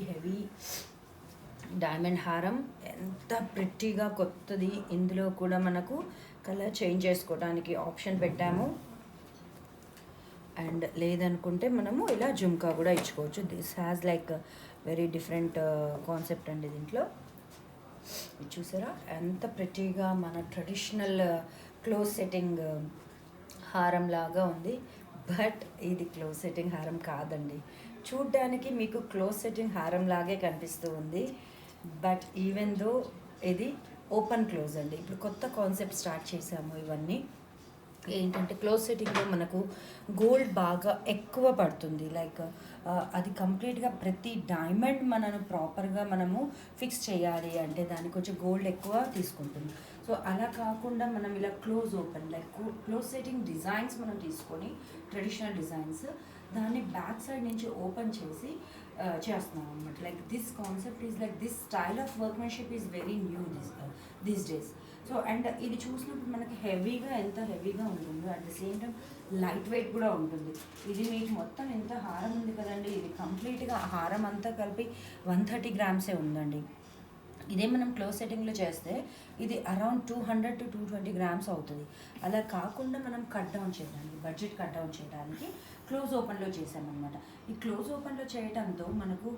S1: హెవీ డైమండ్ హారం ఎంత ప్రిట్టీగా కొత్తది. ఇందులో కూడా మనకు కలర్ చేంజ్ చేసుకోవడానికి ఆప్షన్ పెట్టాము. అండ్ లేదనుకుంటే మనము ఇలా జుమ్కా కూడా ఇచ్చుకోవచ్చు. This has like very different concept అండి దీంట్లో. ఇది చూసారా ఎంత ప్రిటీగా మన ట్రెడిషనల్ క్లోజ్ సెట్టింగ్ హారం లాగా ఉంది. బట్ ఇది క్లోజ్ సెట్టింగ్ హారం కాదండి. చూడ్డానికి మీకు క్లోజ్ సెట్టింగ్ హారం లాగే కనిపిస్తూ ఉంది. బట్ ఈవెన్ దో ఇది ఓపెన్ క్లోజ్ అండి. ఇప్పుడు కొత్త కాన్సెప్ట్ స్టార్ట్ చేసాము. ఇవన్నీ ఏంటంటే క్లోజ్ సెట్టింగ్లో మనకు గోల్డ్ బాగా ఎక్కువ పడుతుంది. లైక్ అది కంప్లీట్గా ప్రతి డైమండ్ మనను ప్రాపర్గా మనము ఫిక్స్ చేయాలి అంటే దానికి కొంచెం గోల్డ్ ఎక్కువ తీసుకుంటుంది. సో అలా కాకుండా మనం ఇలా close open like close setting designs మనం తీసుకొని ట్రెడిషనల్ డిజైన్స్ దాన్ని బ్యాక్ సైడ్ నుంచి ఓపెన్ చేసి చేస్తున్నాం అనమాట. Like this concept is like this style of workmanship is very new these days. So and ఇది చూసినప్పుడు మనకి ఎంత హెవీగా ఉంటుందో at the same time light weight కూడా ఉంటుంది. ఇది మీకు మొత్తం ఎంత హారం ఉంది కదండి. ఇది కంప్లీట్గా హారం అంతా కలిపి 130 grams ఉందండి. ఇదే మనం క్లోజ్ సెట్టింగ్లో చేస్తే ఇది అరౌండ్ 200 to 220 grams అవుతుంది. అలా కాకుండా మనం కట్ డౌన్ చేయడానికి బడ్జెట్ కట్ డౌన్ చేయడానికి క్లోజ్ ఓపెన్లో చేసామన్నమాట. ఈ క్లోజ్ ఓపెన్లో చేయడంతో మనకు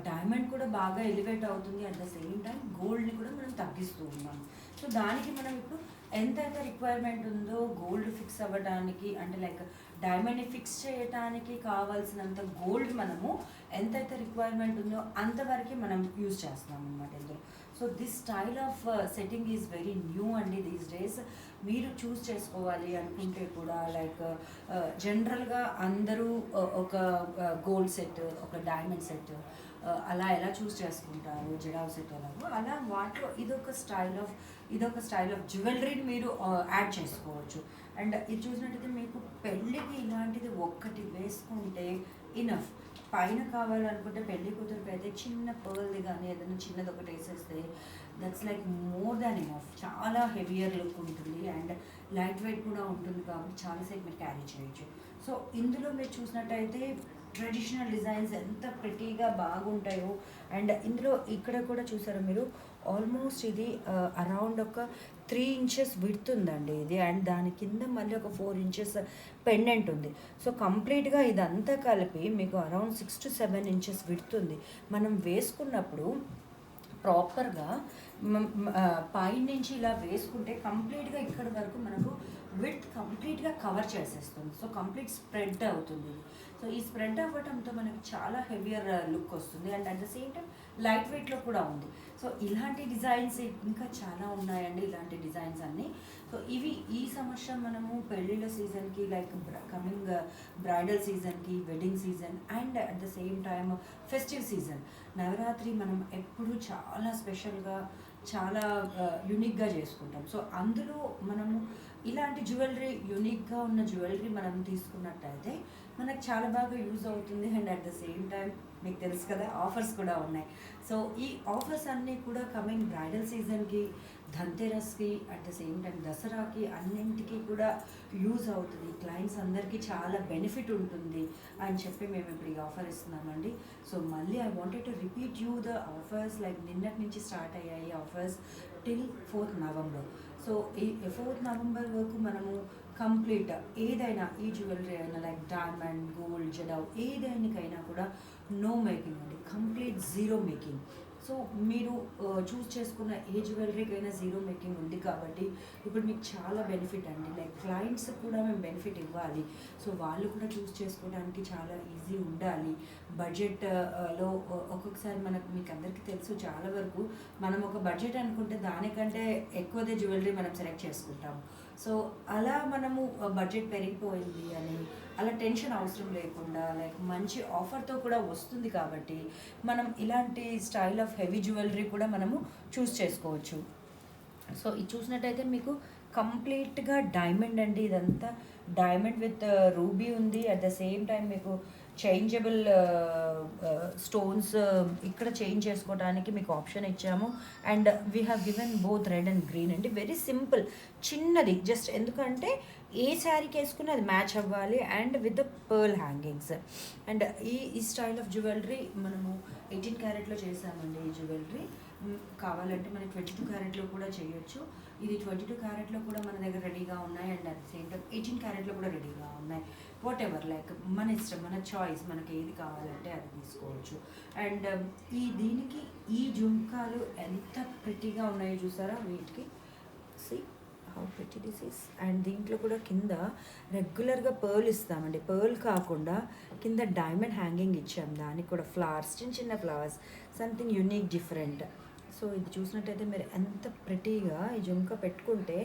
S1: డైమండ్ కూడా బాగా ఎలివేట్ అవుతుంది. అట్ ద సేమ్ టైం గోల్డ్ని కూడా మనం తగ్గిస్తూ ఉన్నాం. సో దానికి మనం ఇప్పుడు ఎంతైతే రిక్వైర్మెంట్ ఉందో గోల్డ్ ఫిక్స్ అవ్వడానికి అంటే లైక్ డైమండ్ని ఫిక్స్ చేయడానికి కావాల్సినంత గోల్డ్ మనము ఎంతైతే రిక్వైర్మెంట్ ఉందో అంతవరకు మనం యూజ్ చేస్తున్నాం అన్నమాట ఇందులో. So this style of setting is very new అండి దీస్ డేస్. మీరు చూస్ చేసుకోవాలి అనుకుంటే కూడా లైక్ జనరల్గా అందరూ ఒక గోల్డ్ సెట్ ఒక డైమండ్ సెట్ అలా ఎలా చూస్ చేసుకుంటారు జడావ్ సెట్ ఎలాగో అలా వాటిలో ఇదొక స్టైల్ ఆఫ్ జ్యువెలరీని మీరు యాడ్ చేసుకోవచ్చు. అండ్ ఇది చూసినట్టయితే మీకు పెళ్ళికి ఇలాంటిది ఒక్కటి వేసుకుంటే ఇనఫ్. పైన కావాలనుకుంటే పెళ్లి కూతురికి అయితే చిన్న పర్ల్ది కానీ ఏదైనా చిన్నది ఒకటి వేసేస్తే that's like more than enough. చాలా హెవియర్ లుక్ ఉంటుంది అండ్ లైట్ వెయిట్ కూడా ఉంటుంది కాబట్టి చాలాసేపు మీరు క్యారీ చేయొచ్చు. సో ఇందులో మీరు చూసినట్టయితే ట్రెడిషనల్ డిజైన్స్ ఎంత ప్రిటీగా బాగుంటాయో. అండ్ ఇందులో ఇక్కడ కూడా చూసారా మీరు ఆల్మోస్ట్ ఇది అరౌండ్ ఒక 3 inches విడ్త్ ఉందండి ఇది. అండ్ దాని కింద మళ్ళీ ఒక 4 inches పెండెంట్ ఉంది. సో కంప్లీట్గా ఇదంతా కలిపి మీకు అరౌండ్ 6 to 7 inches విడ్త్ ఉంది. మనం వేసుకున్నప్పుడు ప్రాపర్గా పైనుంచి ఇలా వేసుకుంటే కంప్లీట్గా ఇక్కడ వరకు మనకు విడ్త్ కంప్లీట్గా కవర్ చేసేస్తుంది. సో కంప్లీట్ స్ప్రెడ్ అవుతుంది. సో ఈ స్ప్రెడ్ అవ్వడంతో మనకి చాలా హెవియర్ లుక్ వస్తుంది and at the same time light వెయిట్లో కూడా ఉంది. సో ఇలాంటి డిజైన్స్ ఇంకా చాలా ఉన్నాయండి, ఇలాంటి డిజైన్స్ అన్నీ. సో ఇవి ఈ సంవత్సరం మనము పెళ్ళిళ్ళ సీజన్కి లైక్ కమింగ్ బ్రైడల్ సీజన్కి, wedding season and at the same time festive season, Navratri మనం ఎప్పుడు చాలా స్పెషల్గా చాలా యూనిక్గా చేసుకుంటాం. సో అందులో మనము ఇలాంటి జ్యువెలరీ, యూనిక్గా ఉన్న జ్యువెలరీ మనం తీసుకున్నట్టయితే మనకు చాలా బాగా యూజ్ అవుతుంది and at the same time మీకు తెలుసు కదా ఆఫర్స్ కూడా ఉన్నాయి. సో ఈ ఆఫర్స్ అన్నీ కూడా కమింగ్ బ్రైడల్ సీజన్కి, ధన్తెరస్కి, అట్ ద సేమ్ టైం దసరాకి అన్నింటికి కూడా యూజ్ అవుతుంది. క్లయింట్స్ అందరికీ చాలా బెనిఫిట్ ఉంటుంది అని చెప్పి మేము ఇప్పుడు ఈ ఆఫర్ ఇస్తున్నామండి. సో మళ్ళీ I wanted to repeat you the offers, like నిన్నటి నుంచి స్టార్ట్ అయ్యాయి offers till 4th November. So ఈ 4th నవంబర్ వరకు మనము కంప్లీట్ ఏదైనా ఈ జ్యువెలరీ అయినా లైక్ డైమండ్, గోల్డ్, జడవ్ ఏదైనాకైనా కూడా నో మేకింగ్ అండి, కంప్లీట్ జీరో మేకింగ్. సో మీరు చూస్ చేసుకున్న ఏ జ్యువెలరీకైనా జీరో మేకింగ్ ఉంది కాబట్టి ఇప్పుడు మీకు చాలా బెనిఫిట్ అండి. లైక్ క్లయింట్స్ కూడా మేము బెనిఫిట్ ఇవ్వాలి. సో వాళ్ళు కూడా చూస్ చేసుకోవడానికి చాలా ఈజీ ఉండాలి. బడ్జెట్లో ఒక్కొక్కసారి మీకు అందరికీ తెలుసు, చాలా వరకు మనం ఒక బడ్జెట్ అనుకుంటే దానికంటే ఎక్కువదే జ్యువెలరీ మనం సెలెక్ట్ చేసుకుంటాము. సో అలా మనము బడ్జెట్ పెరిగిపోయింది అని అలా టెన్షన్ అవసరం లేకుండా లైక్ మంచి ఆఫర్తో కూడా వస్తుంది కాబట్టి మనం ఇలాంటి స్టైల్ ఆఫ్ హెవీ జ్యువెలరీ కూడా మనము చూస్ చేసుకోవచ్చు. సో ఇది చూసినట్టయితే మీకు కంప్లీట్గా డైమండ్ అండి, ఇదంతా డైమండ్ విత్ రూబీ ఉంది. అట్ ద సేమ్ టైం మీకు చేంజబుల్ స్టోన్స్ ఇక్కడ చేంజ్ చేసుకోవడానికి మీకు ఆప్షన్ ఇచ్చాము. And we have given both red and green అండి. వెరీ సింపుల్, చిన్నది, జస్ట్ ఎందుకంటే ఏ శారీకి వేసుకుని అది మ్యాచ్ అవ్వాలి and with the pearl hangings. And ఈ స్టైల్ ఆఫ్ జ్యువెలరీ మనము 18 క్యారెట్లో చేసామండి. ఈ జ్యువెలరీ కావాలంటే మనకి 22 క్యారెట్లో కూడా చేయొచ్చు. ఇది 22 క్యారెట్లో కూడా మన దగ్గర రెడీగా ఉన్నాయి and at the same time 18 క్యారెట్లో కూడా రెడీగా ఉన్నాయి. వాట్ ఎవర్, లైక్ మన ఇష్టం, మన చాయిస్, మనకి ఏది కావాలంటే అది తీసుకోవచ్చు. అండ్ దీనికి ఈ జుంకాలు ఎంత ప్రిటీగా ఉన్నాయో చూసారా, వీటికి see how pretty this is. And దీంట్లో కూడా కింద రెగ్యులర్గా పర్ల్ ఇస్తామండి, పర్ల్ కాకుండా కింద డైమండ్ హ్యాంగింగ్ ఇచ్చాం, దానికి కూడా ఫ్లవర్స్, చిన్న చిన్న flowers, something unique different. So ఇది చూసినట్టయితే మీరు ఎంత ప్రిటీగా ఈ జుంక పెట్టుకుంటే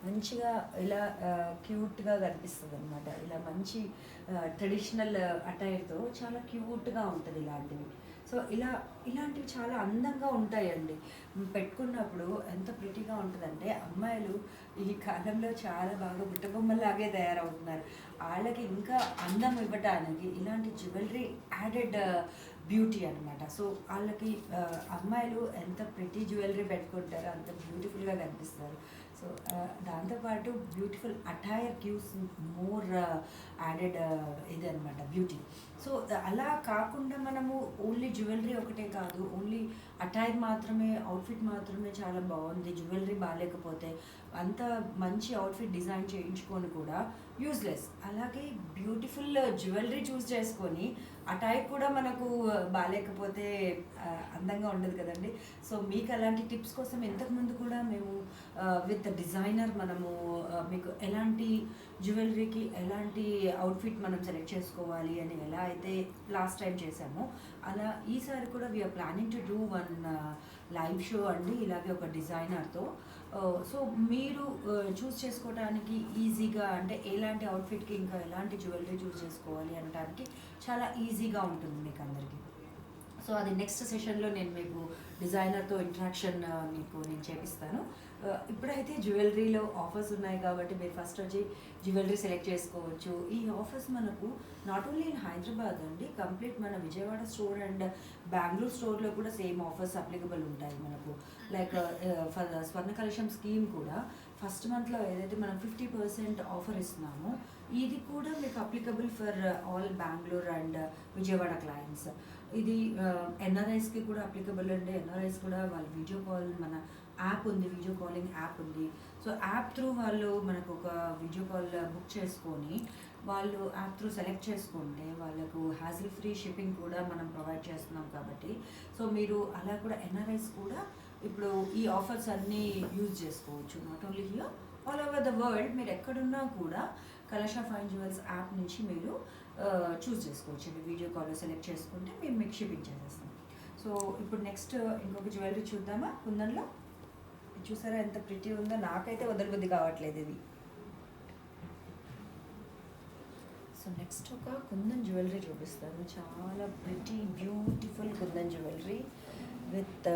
S1: మంచిగా ఇలా క్యూట్గా కనిపిస్తుంది అనమాట. ఇలా మంచి ట్రెడిషనల్ అటైర్తో చాలా క్యూట్గా ఉంటుంది ఇలాంటివి. సో ఇలాంటివి చాలా అందంగా ఉంటాయండి. పెట్టుకున్నప్పుడు ఎంత ప్రిటీగా ఉంటుందంటే అమ్మాయిలు ఈ కాలంలో చాలా బాగా బుట్టబొమ్మలాగే తయారవుతున్నారు. వాళ్ళకి ఇంకా అందం ఇవ్వటానికి ఇలాంటి జ్యువెలరీ యాడెడ్ బ్యూటీ అనమాట. సో వాళ్ళకి అమ్మాయిలు ఎంత ప్రిటీ జ్యువెలరీ పెట్టుకుంటారో అంత బ్యూటిఫుల్గా కనిపిస్తారు. సో దాంతోపాటు beautiful attire gives more added ఇది అనమాట బ్యూటీ. సో అలా కాకుండా మనము ఓన్లీ జ్యువెలరీ ఒకటే కాదు, ఓన్లీ అటైర్ మాత్రమే, అవుట్ఫిట్ మాత్రమే చాలా బాగుంది, జ్యువెలరీ బాగాలేకపోతే అంత మంచి అవుట్ఫిట్ డిజైన్ చేయించుకొని కూడా యూజ్లెస్. అలాగే బ్యూటిఫుల్ జ్యువెలరీ చూస్ చేసుకొని అటైర్ కూడా మనకు బాగాలేకపోతే అందంగా ఉండదు కదండి. సో మీకు అలాంటి టిప్స్ కోసం ఇంతకుముందు కూడా మేము విత్ డిజైనర్ మనము మీకు ఎలాంటి జ్యువెలరీకి ఎలాంటి అవుట్ఫిట్ మనం సెలెక్ట్ చేసుకోవాలి అని ఎలా అయితే లాస్ట్ టైం చేసామో అలా ఈసారి కూడా we are planning to do one live show అండి, ఇలాగే ఒక డిజైనర్తో. సో మీరు చూస్ చేసుకోవడానికి ఈజీగా, అంటే ఎలాంటి అవుట్ఫిట్కి ఇంకా ఎలాంటి జ్యువెలరీ చూస్ చేసుకోవాలి అనడానికి చాలా ఈజీగా ఉంటుంది మీకు అందరికీ. సో అది నెక్స్ట్ సెషన్లో నేను మీకు డిజైనర్తో ఇంట్రాక్షన్ మీకు నేను చేపిస్తాను. ఇప్పుడైతే జ్యువెలరీలో ఆఫర్స్ ఉన్నాయి కాబట్టి మీరు ఫస్ట్ వచ్చి జ్యువెలరీ సెలెక్ట్ చేసుకోవచ్చు. ఈ ఆఫర్స్ మనకు నాట్ ఓన్లీ ఇన్ హైదరాబాద్ అండి, కంప్లీట్ మన విజయవాడ స్టోర్ అండ్ బెంగళూరు స్టోర్లో కూడా సేమ్ ఆఫర్స్ అప్లికబుల్ ఉంటాయి మనకు. లైక్ ఫర్ స్వర్ణ కలశం స్కీమ్ కూడా ఫస్ట్ మంత్లో ఏదైతే మనం 50% ఆఫర్ ఇస్తున్నామో ఇది కూడా మీకు applicable for all Bengaluru and Vijayawada clients. ఇది ఎన్ఆర్ఐస్కి కూడా అప్లికబుల్ అండి. ఎన్ఆర్ఐస్ కూడా వాళ్ళ వీడియో కాల్, మన యాప్ ఉంది, వీడియో కాలింగ్ యాప్ ఉంది. సో యాప్ త్రూ వాళ్ళు మనకు ఒక వీడియో కాల్ బుక్ చేసుకొని వాళ్ళు యాప్ త్రూ సెలెక్ట్ చేసుకుంటే వాళ్ళకు హ్యాజిల్ ఫ్రీ షిప్పింగ్ కూడా మనం ప్రొవైడ్ చేస్తున్నాం కాబట్టి సో మీరు అలా కూడా ఎన్ఆర్ఐస్ కూడా ఇప్పుడు ఈ ఆఫర్స్ అన్నీ యూజ్ చేసుకోవచ్చు, not only here all over the world మీరు ఎక్కడున్నా కూడా కలశ ఫైన్ జ్యువెల్స్ యాప్ నుంచి మీరు చూస్ చేసుకోవచ్చు అండి. వీడియో కాల్లో సెలెక్ట్ చేసుకుంటే మేము మీకు షిప్పింగ్ చేసేస్తాం. సో ఇప్పుడు నెక్స్ట్ ఇంకొక జ్యువెలరీ చూద్దామా కుందన్లో. చూసారా ఎంత ప్రిటీ ఉందో, నాకైతే వదలబుద్ధి కావట్లేదు ఇది. సో నెక్స్ట్ ఒక కుందన్ జ్యువెలరీ చూపిస్తాను. చాలా pretty beautiful kundan jewellery with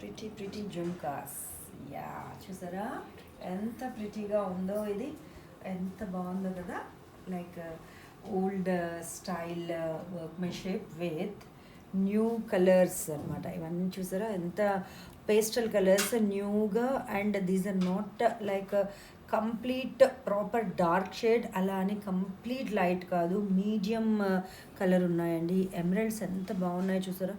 S1: pretty jhumkas. Ya చూసారా ఎంత ప్రిటీగా ఉందో, ఇది ఎంత బాగుందో కదా. Like old style workmanship with new colours అనమాట. ఇవన్నీ చూసారా ఎంత పేస్టల్ కలర్స్ న్యూగా. And these are not like complete proper dark shade, అలా అని కంప్లీట్ లైట్ కాదు, మీడియం కలర్ ఉన్నాయండి. ఎమరల్డ్స్ ఎంత బాగున్నాయి చూసారా.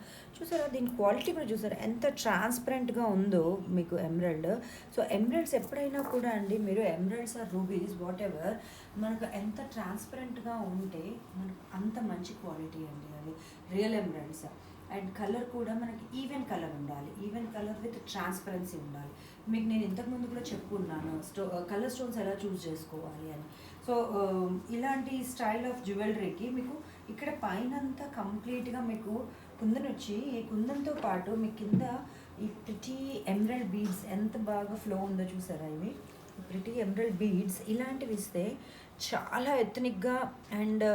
S1: దీని క్వాలిటీ కూడా చూసారా ఎంత ట్రాన్స్పరెంట్గా ఉందో మీకు ఎమరల్డ్. సో ఎమరల్డ్స్ ఎప్పుడైనా కూడా అండి, మీరు emeralds or rubies whatever, మనకు ఎంత ట్రాన్స్పరెంట్గా ఉంటే మనకు అంత మంచి క్వాలిటీ అండి అది రియల్ ఎమరల్డ్స్. అండ్ కలర్ కూడా మనకి ఈవెన్ కలర్ ఉండాలి, ఈవెన్ కలర్ విత్ ట్రాన్స్పరెన్సీ ఉండాలి. మీకు నేను ఇంతకుముందు కూడా చెప్పుకున్నాను కలర్ స్టోన్స్ ఎలా చూస్ చేసుకోవాలి అని. సో ఇలాంటి స్టైల్ ఆఫ్ జ్యువెలరీకి మీకు ఇక్కడ పైన అంతా కంప్లీట్గా మీకు కుందన్ వచ్చి, ఈ కుందన్తో పాటు మీ కింద ఈ ప్రిటీ ఎమరల్డ్ బీడ్స్ ఎంత బాగా ఫ్లో ఉందో చూసారా. ఇవి ప్రిటీ ఎమరల్డ్ బీడ్స్ ఇలాంటివి ఇస్తే చాలా ఎథనిక్గా అండ్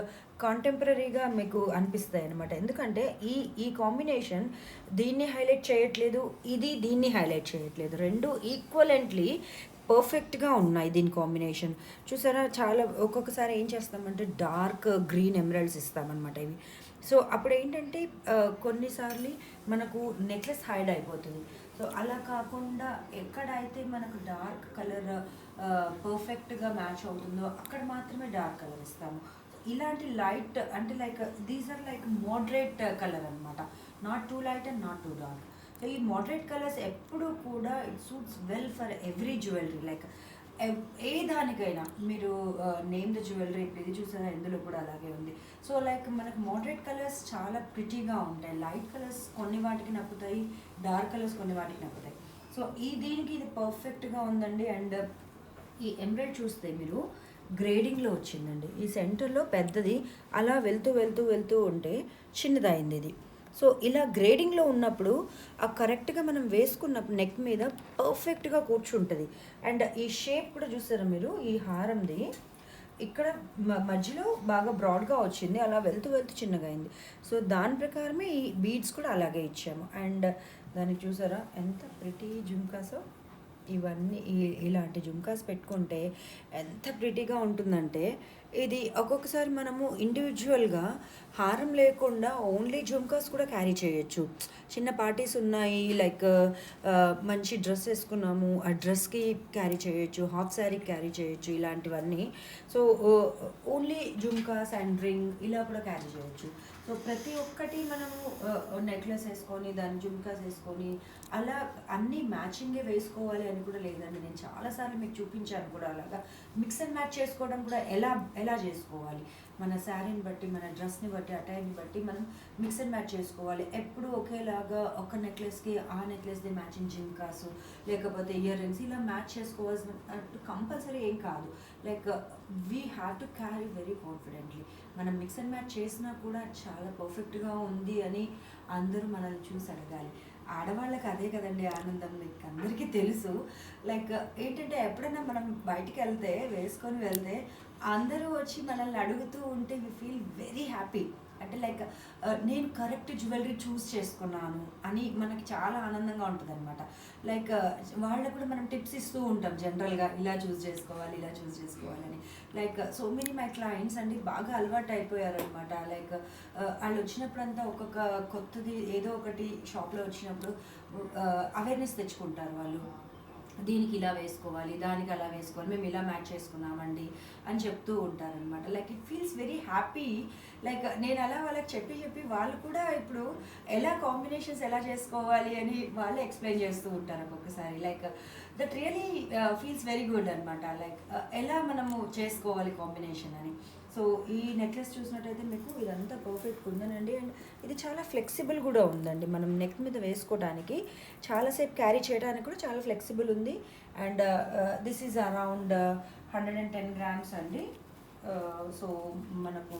S1: కాంటెంపరీగా మీకు అనిపిస్తాయి అనమాట. ఎందుకంటే ఈ కాంబినేషన్ దీన్ని హైలైట్ చేయట్లేదు, ఇది దీన్ని హైలైట్ చేయట్లేదు, రెండు ఈక్వలెంట్లీ పర్ఫెక్ట్గా ఉన్నాయి దీని కాంబినేషన్. చూసారా చాలా ఒక్కొక్కసారి ఏం చేస్తామంటే డార్క్ గ్రీన్ ఎమరల్డ్స్ ఇస్తామన్నమాట ఇవి. సో అప్పుడు ఏంటంటే కొన్నిసార్లు మనకు నెక్లెస్ హైడ్ అయిపోతుంది. సో అలా కాకుండా ఎక్కడైతే మనకు డార్క్ కలర్ పర్ఫెక్ట్గా మ్యాచ్ అవుతుందో అక్కడ మాత్రమే డార్క్ కలర్ ఇస్తాము. ఇలాంటి లైట్ అంటే like these are like moderate colour అనమాట, not too light and not too dark. So ఈ మోడరేట్ కలర్స్ ఎప్పుడు కూడా it suits well for every jewellery. Like ఏ దానికైనా మీరు నేమ్ ద జ్యువెలరీ, ఇప్పుడు ఇది చూసారా ఇందులో కూడా అలాగే ఉంది. సో లైక్ మనకు మోడరేట్ కలర్స్ చాలా ప్రిటీగా ఉంటాయి, లైట్ కలర్స్ కొన్ని వాటికి నప్పుతాయి, డార్క్ కలర్స్ కొన్ని వాటికి నప్పుతాయి. సో దీనికి ఇది పర్ఫెక్ట్గా ఉందండి. అండ్ ఈ ఎమరల్డ్ చూస్తే మీరు గ్రేడింగ్లో వచ్చిందండి. ఈ సెంటర్లో పెద్దది అలా వెళ్తూ ఉంటే చిన్నదైంది ఇది. సో ఇలా గ్రేడింగ్లో ఉన్నప్పుడు ఆ కరెక్ట్గా మనం వేసుకున్నప్పుడు నెక్ మీద పర్ఫెక్ట్గా కూర్చుంటుంది. అండ్ ఈ షేప్ కూడా చూసారా మీరు, ఈ హారంది ఇక్కడ మధ్యలో బాగా బ్రాడ్గా వచ్చింది, అలా వెళ్తూ చిన్నగా అయింది. సో దాని ప్రకారమే ఈ బీడ్స్ కూడా అలాగే ఇచ్చాము. అండ్ దానికి చూసారా ఎంత ప్రిటీ జుమ్కాసో. ఇవన్నీ ఇలాంటి జుమ్కాస్ పెట్టుకుంటే ఎంత ప్రిటీగా ఉంటుందంటే, ఇది ఒక్కొక్కసారి మనము ఇండివిజువల్గా హారం లేకుండా ఓన్లీ జుమ్కాస్ కూడా క్యారీ చేయొచ్చు. చిన్న పార్టీస్ ఉన్నాయి, లైక్ మంచి డ్రెస్ వేసుకున్నాము, ఆ డ్రెస్కి క్యారీ చేయొచ్చు, హాఫ్ శారీకి క్యారీ చేయొచ్చు ఇలాంటివన్నీ. So only jhumkas and ring ఇలా కూడా క్యారీ చేయొచ్చు. సో ప్రతి ఒక్కటి మనము నెక్లెస్ వేసుకొని దాని జుమ్కాస్ వేసుకొని అలా అన్నీ మ్యాచింగే వేసుకోవాలి అని కూడా లేదండి. నేను చాలాసార్లు మీకు చూపించాను కూడా, అలాగా మిక్స్ అండ్ మ్యాచ్ చేసుకోవడం కూడా ఎలా చేసుకోవాలి, మన శారీని బట్టి, మన డ్రెస్ని బట్టి, అటైర్ని బట్టి మనం మిక్స్ అండ్ మ్యాచ్ చేసుకోవాలి. ఎప్పుడు ఒకేలాగా ఒక నెక్లెస్కి ఆ నెక్లెస్ది మ్యాచింగ్ జిమ్కాసు లేకపోతే ఇయర్ రింగ్స్ ఇలా మ్యాచ్ చేసుకోవాల్సిన కంపల్సరీ ఏం కాదు. Like we have to carry very confidently. మనం మిక్స్ అండ్ మ్యాచ్ చేసినా కూడా చాలా పర్ఫెక్ట్గా ఉంది అని అందరూ మనల్ని చూసి అడగాలి. ఆడవాళ్ళకి అదే కదండి ఆనందం, మీకు అందరికీ తెలుసు. లైక్ ఏంటంటే ఎప్పుడైనా మనం బయటికి వేసుకొని వెళ్తే అందరూ వచ్చి మనల్ని అడుగుతూ ఉంటే వి ఫీల్ వెరీ హ్యాపీ. అంటే లైక్ నేను కరెక్ట్ జ్యువెలరీ చూస్ చేసుకున్నాను అని మనకి చాలా ఆనందంగా ఉంటుంది అనమాట. లైక్ వాళ్ళకు కూడా మనం టిప్స్ ఇస్తూ ఉంటాం జనరల్గా, ఇలా చూస్ చేసుకోవాలని. Like so many my clients అండి బాగా అలవాటు అయిపోయారనమాట. లైక్ వాళ్ళు వచ్చినప్పుడంతా ఒక్కొక్క కొత్తది ఏదో ఒకటి షాప్లో వచ్చినప్పుడు అవేర్నెస్ తెచ్చుకుంటారు వాళ్ళు. దీనికి ఇలా వేసుకోవాలి, దానికి అలా వేసుకోవాలి, మేము ఇలా మ్యాచ్ చేసుకున్నామండి అని చెప్తూ ఉంటారనమాట. Like it feels very happy. Like నేను అలా వాళ్ళకి చెప్పి చెప్పి వాళ్ళు కూడా ఇప్పుడు ఎలా కాంబినేషన్స్ ఎలా చేసుకోవాలి అని వాళ్ళే ఎక్స్ప్లెయిన్ చేస్తూ ఉంటారు ఒక్కొక్కసారి. Like that really feels very good అనమాట. లైక్ ఎలా మనము చేసుకోవాలి కాంబినేషన్ అని. సో ఈ నెక్లెస్ చూసినట్టయితే మీకు ఇదంతా పర్ఫెక్ట్ ఉందనండి. అండ్ ఇది చాలా ఫ్లెక్సిబుల్ కూడా ఉందండి. మనం నెక్ మీద వేసుకోవడానికి చాలాసేపు క్యారీ చేయడానికి కూడా చాలా ఫ్లెక్సిబుల్ ఉంది. And this is around 110 grams అండి. సో మనకు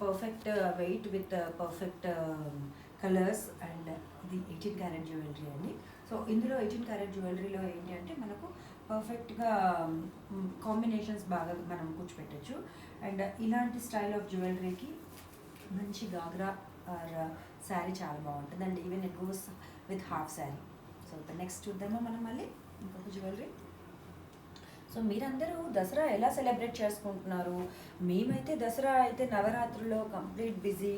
S1: perfect weight with perfect colours. And ఇది 18 క్యారెట్ జ్యువెలరీ అండి. సో ఇందులో 18 క్యారెట్ జ్యువెలరీలో ఏంటి అంటే మనకు పర్ఫెక్ట్గా కాంబినేషన్స్ బాగా మనం కూర్చోపెట్టచ్చు. అండ్ ఇలాంటి స్టైల్ ఆఫ్ జ్యువెలరీకి మంచి గాగ్రా ఆర్ శారీ చాలా బాగుంటుంది. And even it goes with half sari. So next చూద్దామా మనం మళ్ళీ ఇంకొక జ్యువెలరీ. సో మీరందరూ దసరా ఎలా సెలబ్రేట్ చేసుకుంటున్నారు? మేమైతే దసరా అయితే నవరాత్రుల్లో కంప్లీట్ బిజీ.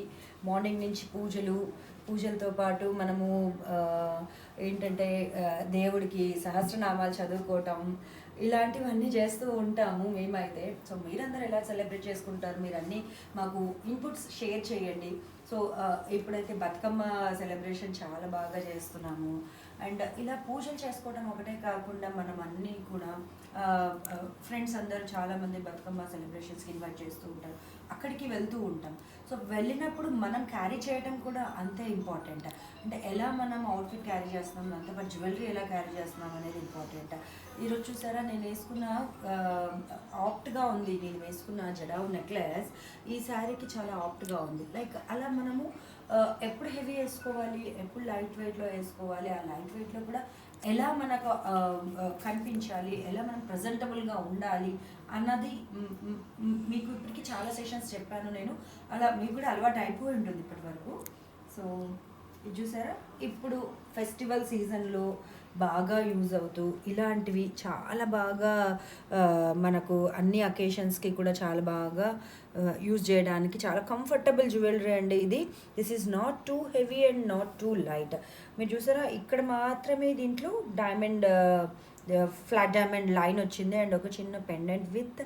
S1: మార్నింగ్ నుంచి పూజలతో పాటు మనము ఏంటంటే దేవుడికి సహస్రనామాలు చదువుకోవటం ఇలాంటివన్నీ చేస్తూ ఉంటాము మేమైతే. సో మీరందరూ ఎలా సెలబ్రేట్ చేసుకుంటారు? మీరు అన్నీ మాకు ఇన్పుట్స్ షేర్ చేయండి. సో ఇప్పుడైతే బతుకమ్మ సెలబ్రేషన్ చాలా బాగా చేస్తున్నాము. అండ్ ఇలా పూజలు చేసుకోవడం ఒకటే కాకుండా మనం అన్నీ కూడా ఫ్రెండ్స్ అందరూ చాలామంది బతుకమ్మ సెలబ్రేషన్స్కి ఇన్వైట్ చేస్తూ ఉంటారు. అక్కడికి వెళ్తూ ఉంటాం. సో వెళ్ళినప్పుడు మనం క్యారీ చేయడం కూడా అంతే ఇంపార్టెంట్. అంటే ఎలా మనం అవుట్ఫిట్ క్యారీ చేస్తున్నాం, అంతపాటు జ్యువెలరీ ఎలా క్యారీ చేస్తున్నాం అనేది ఇంపార్టెంట్. ఈరోజు చూసారా నేను వేసుకున్న ఆప్ట్గా ఉంది. నేను వేసుకున్న జడావు నెక్లెస్ ఈ శారీకి చాలా ఆప్ట్గా ఉంది. లైక్ అలా మనము ఎప్పుడు హెవీ వేసుకోవాలి, ఎప్పుడు లైట్ వెయిట్లో వేసుకోవాలి, ఆ లైట్ వెయిట్లో కూడా ఎలా మనకు కనిపించాలి, ఎలా మనం ప్రజెంటబుల్గా ఉండాలి అన్నది మీకు ఇప్పటికీ చాలా సెషన్స్ చెప్పాను నేను. అలా మీకు కూడా అలవాటు అయిపోయి ఉంటుంది ఇప్పటి వరకు. సో ఇది చూసారా, ఇప్పుడు ఫెస్టివల్ సీజన్లో బాగా యూజ్ అవుతూ ఇలాంటివి చాలా బాగా మనకు అన్ని అకేషన్స్కి కూడా చాలా బాగా యూజ్ చేయడానికి చాలా కంఫర్టబుల్ జ్యువెలరీ అండి ఇది. This is not too heavy and not too light. మీరు చూసారా ఇక్కడ మాత్రమే దీంట్లో డైమండ్ ఫ్లాట్ డైమండ్ లైన్ వచ్చింది అండ్ ఒక చిన్న pendant with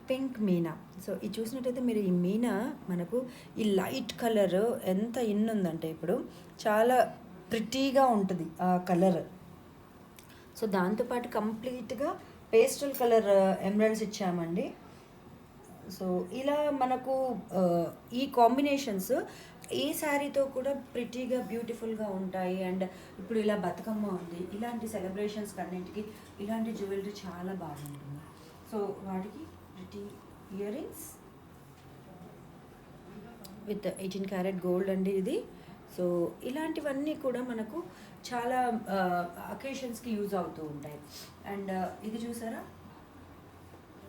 S1: pink Meena. So ఇది చూసినట్టయితే మీరు ఈ మీనా మనకు ఈ లైట్ కలర్ ఎంత ఉందంటే ఇప్పుడు చాలా ప్రిటీగా ఉంటుంది ఆ కలర్. సో దాంతోపాటు కంప్లీట్గా పేస్టల్ కలర్ ఎమరల్డ్స్ ఇచ్చామండి. సో ఇలా మనకు ఈ కాంబినేషన్స్ ఏ శారీతో కూడా ప్రిటీగా బ్యూటిఫుల్గా ఉంటాయి. అండ్ ఇప్పుడు ఇలా బతుకమ్మ ఉంది, ఇలాంటి సెలబ్రేషన్స్ అన్నింటికి ఇలాంటి జ్యువెలరీ చాలా బాగుంటుంది. సో వాటికి pretty ear rings with 18 carat gold అండి ఇది. సో ఇలాంటివన్నీ కూడా మనకు చాలా అకేషన్స్కి యూజ్ అవుతూ ఉంటాయి. అండ్ ఇది చూసారా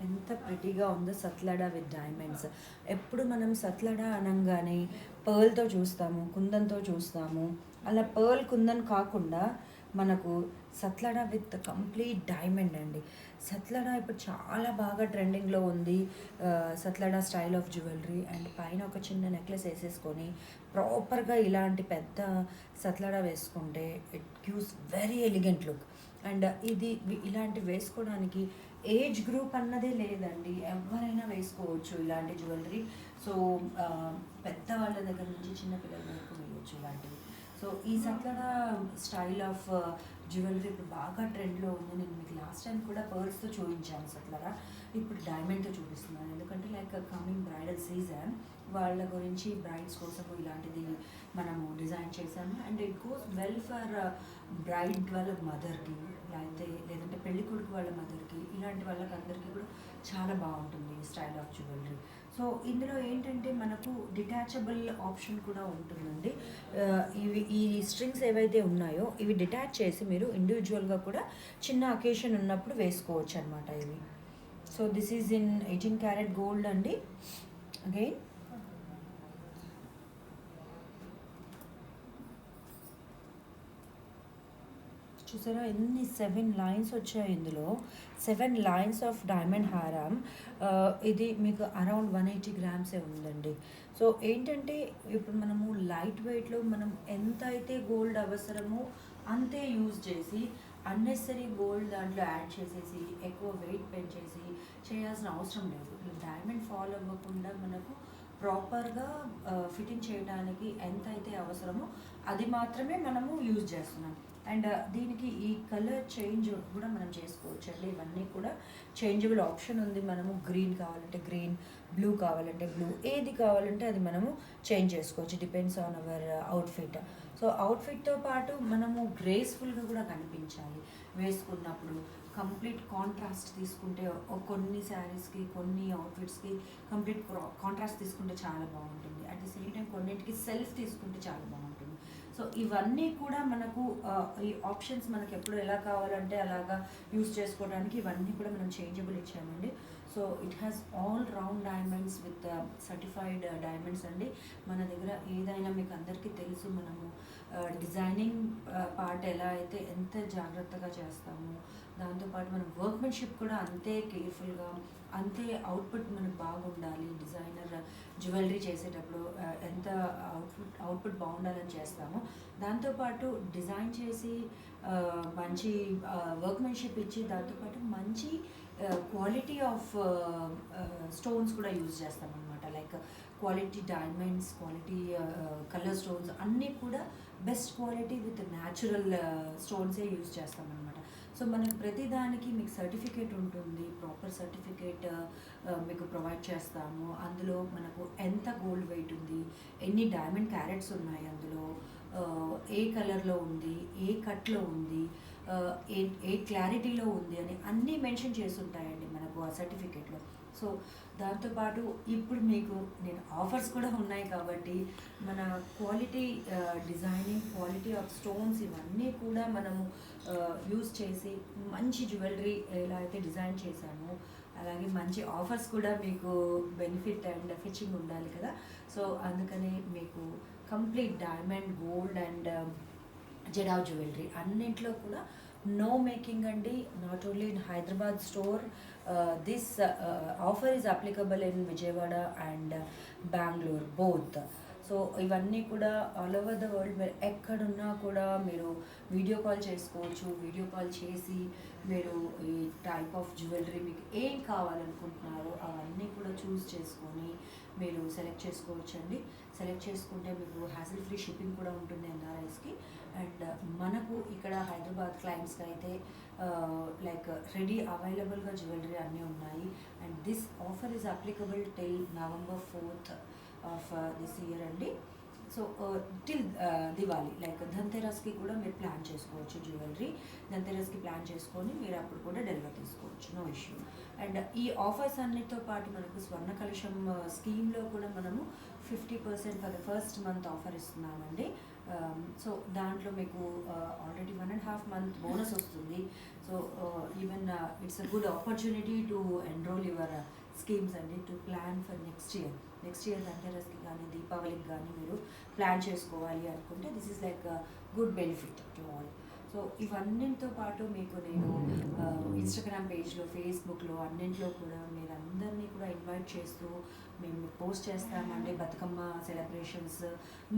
S1: ఎంత ప్రిటీగా ఉందో, సత్లడా విత్ డైమండ్స్. ఎప్పుడు మనం సత్లడా అనగానే పర్ల్తో చూస్తాము, కుందన్తో చూస్తాము. అలా పర్ల్ కుందన్ కాకుండా మనకు సత్లడా విత్ కంప్లీట్ డైమండ్ అండి. సత్లడా ఇప్పుడు చాలా బాగా ట్రెండింగ్లో ఉంది, satlada style of jewellery. And పైన ఒక చిన్న నెక్లెస్ వేసేసుకొని ప్రాపర్గా ఇలాంటి పెద్ద సత్లడా వేసుకుంటే it gives very elegant look. And ఇది ఇలాంటి వేసుకోవడానికి ఏజ్ గ్రూప్ అన్నదే లేదండి, ఎవరైనా వేసుకోవచ్చు ఇలాంటి జ్యువెలరీ. సో పెద్దవాళ్ళ దగ్గర నుంచి చిన్నపిల్లల వరకు వేయచ్చు ఇలాంటివి. సో ఈ సత్లడా స్టైల్ ఆఫ్ జ్యువెలరీ ఇప్పుడు బాగా ట్రెండ్లో ఉంది. నేను మీకు లాస్ట్ టైం కూడా పర్ల్స్తో చూపించాను సత్లడా, ఇప్పుడు డైమండ్తో చూపిస్తున్నాను. ఎందుకంటే లైక్ కమింగ్ బ్రైడల్ సీజన్ వాళ్ళ గురించి బ్రైడ్స్ కోసం ఇలాంటిది మనము డిజైన్ చేశాము. And it goes well for braid వాళ్ళ మదర్కి, లేదంటే పెళ్లి కొడుకు వాళ్ళ మదర్కి, ఇలాంటి వాళ్ళకి అందరికీ కూడా చాలా బాగుంటుంది ఈ స్టైల్ ఆఫ్ జ్యువెలరీ. సో ఇందులో ఏంటంటే మనకు డిటాచబుల్ ఆప్షన్ కూడా ఉంటుందండి. ఈ స్ట్రింగ్స్ ఏవైతే ఉన్నాయో ఇవి డిటాచ్ చేసి మీరు ఇండివిజువల్గా కూడా చిన్న అకేషన్ ఉన్నప్పుడు వేసుకోవచ్చు అనమాట ఇవి. So this is in 18 carat gold అండి. అగైన్ చూసారా ఎన్ని 7 లైన్స్ వచ్చాయి ఇందులో, 7 లైన్స్ ఆఫ్ డైమండ్ హారం. ఇది మీకు అరౌండ్ 180 గ్రామ్సే ఉందండి. సో ఏంటంటే ఇప్పుడు మనము లైట్ వెయిట్లో మనం ఎంత అయితే గోల్డ్ అవసరమో అంతే యూజ్ చేసి అన్నెసరీ గోల్డ్ దాంట్లో యాడ్ చేసేసి ఎక్కువ వెయిట్ పెంచేసి చేయాల్సిన అవసరం లేదు. డైమండ్ ఫాల్ అవ్వకుండా మనకు ప్రాపర్గా ఫిట్టింగ్ చేయడానికి ఎంత అయితే అవసరమో అది మాత్రమే మనము యూజ్ చేస్తున్నాం. అండ్ దీనికి ఈ కలర్ చేంజ్ కూడా మనం చేసుకోవచ్చు అండి. ఇవన్నీ కూడా చేంజబుల్ ఆప్షన్ ఉంది. మనము గ్రీన్ కావాలంటే గ్రీన్, బ్లూ కావాలంటే బ్లూ, ఏది కావాలంటే అది మనము చేంజ్ చేసుకోవచ్చు, depends on our outfit. So అవుట్ఫిట్తో పాటు మనము గ్రేస్ఫుల్గా కూడా కనిపించాలి వేసుకున్నప్పుడు. కంప్లీట్ కాంట్రాస్ట్ తీసుకుంటే కొన్ని శారీస్కి, కొన్ని అవుట్ఫిట్స్కి కంప్లీట్ కాంట్రాస్ట్ తీసుకుంటే చాలా బాగుంటుంది. అట్ ది సేమ్ టైం కొన్నింటికి సెల్ఫ్ తీసుకుంటే చాలా బాగుంటుంది. సో ఇవన్నీ కూడా మనకు ఈ ఆప్షన్స్ మనకి ఎప్పుడు ఎలా కావాలంటే అలాగా యూస్ చేసుకోవడానికి ఇవన్నీ కూడా మనం చేంజబుల్ ఇచ్చామండి. So it has all round diamonds with certified diamonds అండి. మన దగ్గర ఏదైనా మీకు అందరికీ తెలుసు, మనము డిజైనింగ్ పార్ట్ ఎలా అయితే ఎంత జాగ్రత్తగా చేస్తాము, దాంతోపాటు మనం వర్క్మెన్షిప్ కూడా అంతే కేర్ఫుల్గా, అంతే అవుట్పుట్ మనకు బాగుండాలి. డిజైనర్ జ్యువెలరీ చేసేటప్పుడు ఎంత అవుట్పుట్ బాగుండాలని చేస్తాము, దాంతోపాటు డిజైన్ చేసి మంచి వర్క్మెన్షిప్ ఇచ్చి దాంతోపాటు మంచి క్వాలిటీ ఆఫ్ స్టోన్స్ కూడా యూజ్ చేస్తాం అనమాట. Like quality diamonds, quality colour stones అన్నీ కూడా బెస్ట్ క్వాలిటీ విత్ న్యాచురల్ స్టోన్సే యూజ్ చేస్తామన్నమాట. సో మనకి ప్రతిదానికి మీకు సర్టిఫికేట్ ఉంటుంది, ప్రాపర్ సర్టిఫికేట్ మీకు ప్రొవైడ్ చేస్తాము. అందులో మనకు ఎంత గోల్డ్ వెయిట్ ఉంది, ఎన్ని డైమండ్ క్యారెట్స్ ఉన్నాయి అందులో, ఏ కలర్లో ఉంది, ఏ కట్లో ఉంది, ఏ క్లారిటీలో ఉంది అని అన్నీ మెన్షన్ చేసి ఉంటాయండి మనకు ఆ సర్టిఫికేట్లో. సో దాంతోపాటు ఇప్పుడు మీకు నేను ఆఫర్స్ కూడా ఉన్నాయి కాబట్టి మన quality designing, quality of stones ఇవన్నీ కూడా మనము యూజ్ చేసి మంచి జ్యువెలరీ ఎలా అయితే డిజైన్ చేశామో అలాగే మంచి ఆఫర్స్ కూడా మీకు బెనిఫిట్ అండ్ ఫిచ్చింగ్ ఉండాలి కదా. సో అందుకని మీకు complete diamond, gold and jadau jewellery అన్నింటిలో కూడా నో మేకింగ్ అండి. Not only in Hyderabad store, this offer is applicable in Vijayawada and Bengaluru both. So ఇవన్నీ కూడా ఆల్ ఓవర్ ద వరల్డ్ మీరు ఎక్కడున్నా కూడా మీరు వీడియో కాల్ చేసుకోవచ్చు. వీడియో కాల్ చేసి మీరు ఈ టైప్ ఆఫ్ జ్యువెలరీ మీకు ఏం కావాలనుకుంటున్నారో అవన్నీ కూడా చూస్ చేసుకొని మీరు సెలెక్ట్ చేసుకోవచ్చండి. సెలెక్ట్ చేసుకుంటే మీకు హ్యాసిల్ ఫ్రీ షిప్పింగ్ కూడా ఉంటుంది ఎన్ఆర్ఐస్కి. అండ్ మనకు ఇక్కడ హైదరాబాద్ క్లయింట్స్కి అయితే లైక్ రెడీ అవైలబుల్గా జ్యువెలరీ అన్నీ ఉన్నాయి. And this offer is applicable till November 4th of this year అండి. సో టిల్ దివాళీ, లైక్ ధన్తెరస్కి కూడా మీరు ప్లాన్ చేసుకోవచ్చు జ్యువెలరీ. ధన్తెరస్కి ప్లాన్ చేసుకొని మీరు అప్పుడు కూడా డెలివరీ తీసుకోవచ్చు, నో ఇష్యూ. అండ్ ఈ ఆఫర్స్ అన్నిటితో పాటు మనకు స్వర్ణ కలశం స్కీమ్లో కూడా మనము 50% for the first month offer ఇస్తున్నామండి. సో దాంట్లో మీకు ఆల్రెడీ 1.5 month బోనస్ వస్తుంది. So even it's a good opportunity to enroll your schemes అండి, to plan for next year ధన్తెరస్కి కానీ దీపావళికి కానీ మీరు ప్లాన్ చేసుకోవాలి అనుకుంటే this is like good benefit to all. So ఇవన్నింటితో పాటు మీకు నేను ఇన్స్టాగ్రామ్ పేజ్లో, ఫేస్బుక్లో అన్నింటిలో కూడా మీరందరినీ కూడా ఇన్వైట్ చేస్తూ మేము పోస్ట్ చేస్తామండి. బతుకమ్మ సెలబ్రేషన్స్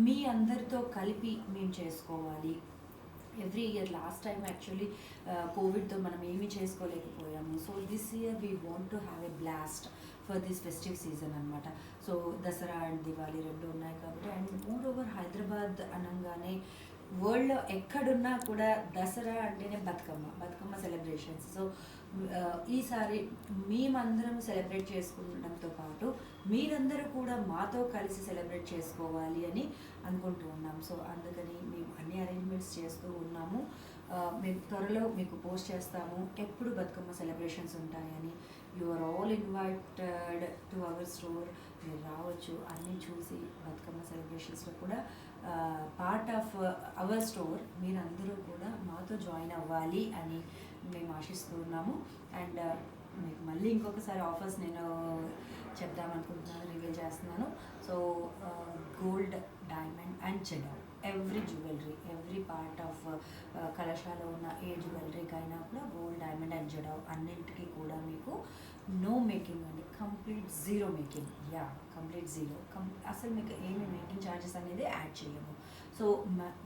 S1: మీ అందరితో కలిపి మేము చేసుకోవాలి. Every year last time actually కోవిడ్తో మనం ఏమీ చేసుకోలేకపోయాము. So this year we want to have a blast for this festive season అనమాట. సో దసరా అండ్ దివాళీ రెండు ఉన్నాయి కాబట్టి. అండ్ మోర్ ఓవర్ హైదరాబాద్ అనగానే వరల్డ్లో ఎక్కడున్నా కూడా దసరా అంటేనే బతుకమ్మ సెలబ్రేషన్స్. సో ఈసారి మేమందరం సెలబ్రేట్ చేసుకుండడంతో పాటు మీరందరూ కూడా మాతో కలిసి సెలబ్రేట్ చేసుకోవాలి అని అనుకుంటూ ఉన్నాం. సో అందుకని మేము అన్ని అరేంజ్మెంట్స్ చేస్తూ ఉన్నాము. మేము త్వరలో మీకు పోస్ట్ చేస్తాము ఎప్పుడు బతుకమ్మ సెలబ్రేషన్స్ ఉంటాయని. You are all invited to our store. మీరు రావచ్చు, అన్నీ చూసి బతుకమ్మ సెలబ్రేషన్స్లో కూడా పార్ట్ ఆఫ్ అవర్ స్టోర్ మీరందరూ కూడా మాతో జాయిన్ అవ్వాలి అని మేము ఆశిస్తూ ఉన్నాము. అండ్ మీకు మళ్ళీ ఇంకొకసారి ఆఫర్స్ నేను చెప్దామనుకుంటున్నాను, రివీల్ చేస్తున్నాను. So gold, diamond and jadau, every jewellery, every part of కలశాలో ఉన్న ఏ జ్యువెలరీకైనా కూడా గోల్డ్, డైమండ్ అండ్ జడావ్ అన్నింటికి కూడా మీకు నో మేకింగ్ అండి, complete zero making. Complete zero. అసలు మీకు ఏమి మేకింగ్ ఛార్జెస్ అనేది యాడ్ చేయము. సో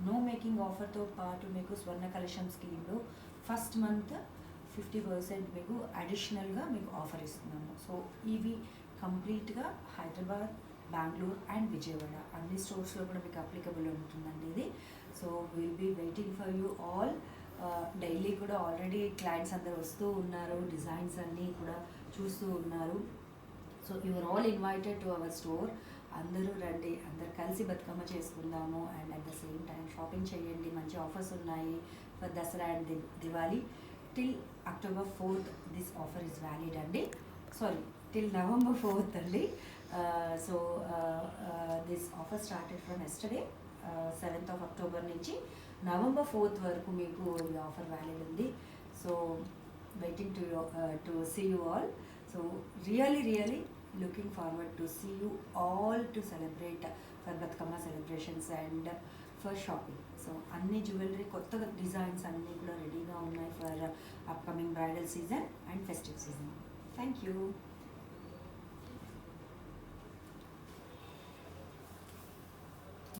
S1: నో మేకింగ్ ఆఫర్తో పాటు మీకు స్వర్ణ కలశం స్కీమ్లో ఫస్ట్ మంత్ 50% మీకు అడిషనల్గా మీకు ఆఫర్ ఇస్తున్నాము. సో ఇవి కంప్లీట్గా హైదరాబాద్ బెంగళూరు అండ్ విజయవాడ అన్ని స్టోర్స్లో కూడా మీకు అప్లికబుల్ ఉంటుందండి ఇది. So will be waiting for you all. Daily కూడా ఆల్రెడీ క్లయింట్స్ అందరు వస్తూ ఉన్నారు, డిజైన్స్ అన్నీ కూడా చూస్తూ ఉన్నారు. So you are all invited to our store. అందరూ రండి, అందరు కలిసి బతుకమ్మ చేసుకుందాము and at the same time shopping చేయండి. మంచి ఆఫర్స్ ఉన్నాయి for Dussehra and Diwali. Till October 4th this offer is valid అండి. సారీ, టిల్ November 4th అండి. So this offer started from yesterday 7th of October నుంచి November 4th వరకు మీకు ఈ offer valid ఉంది. So waiting to see you all. So really looking forward to see you all to celebrate for Batkama celebrations and for shopping. So అన్ని jewellery కొత్త designs అన్నీ కూడా రెడీగా ఉన్నాయి for upcoming bridal season and festive season. Thank you.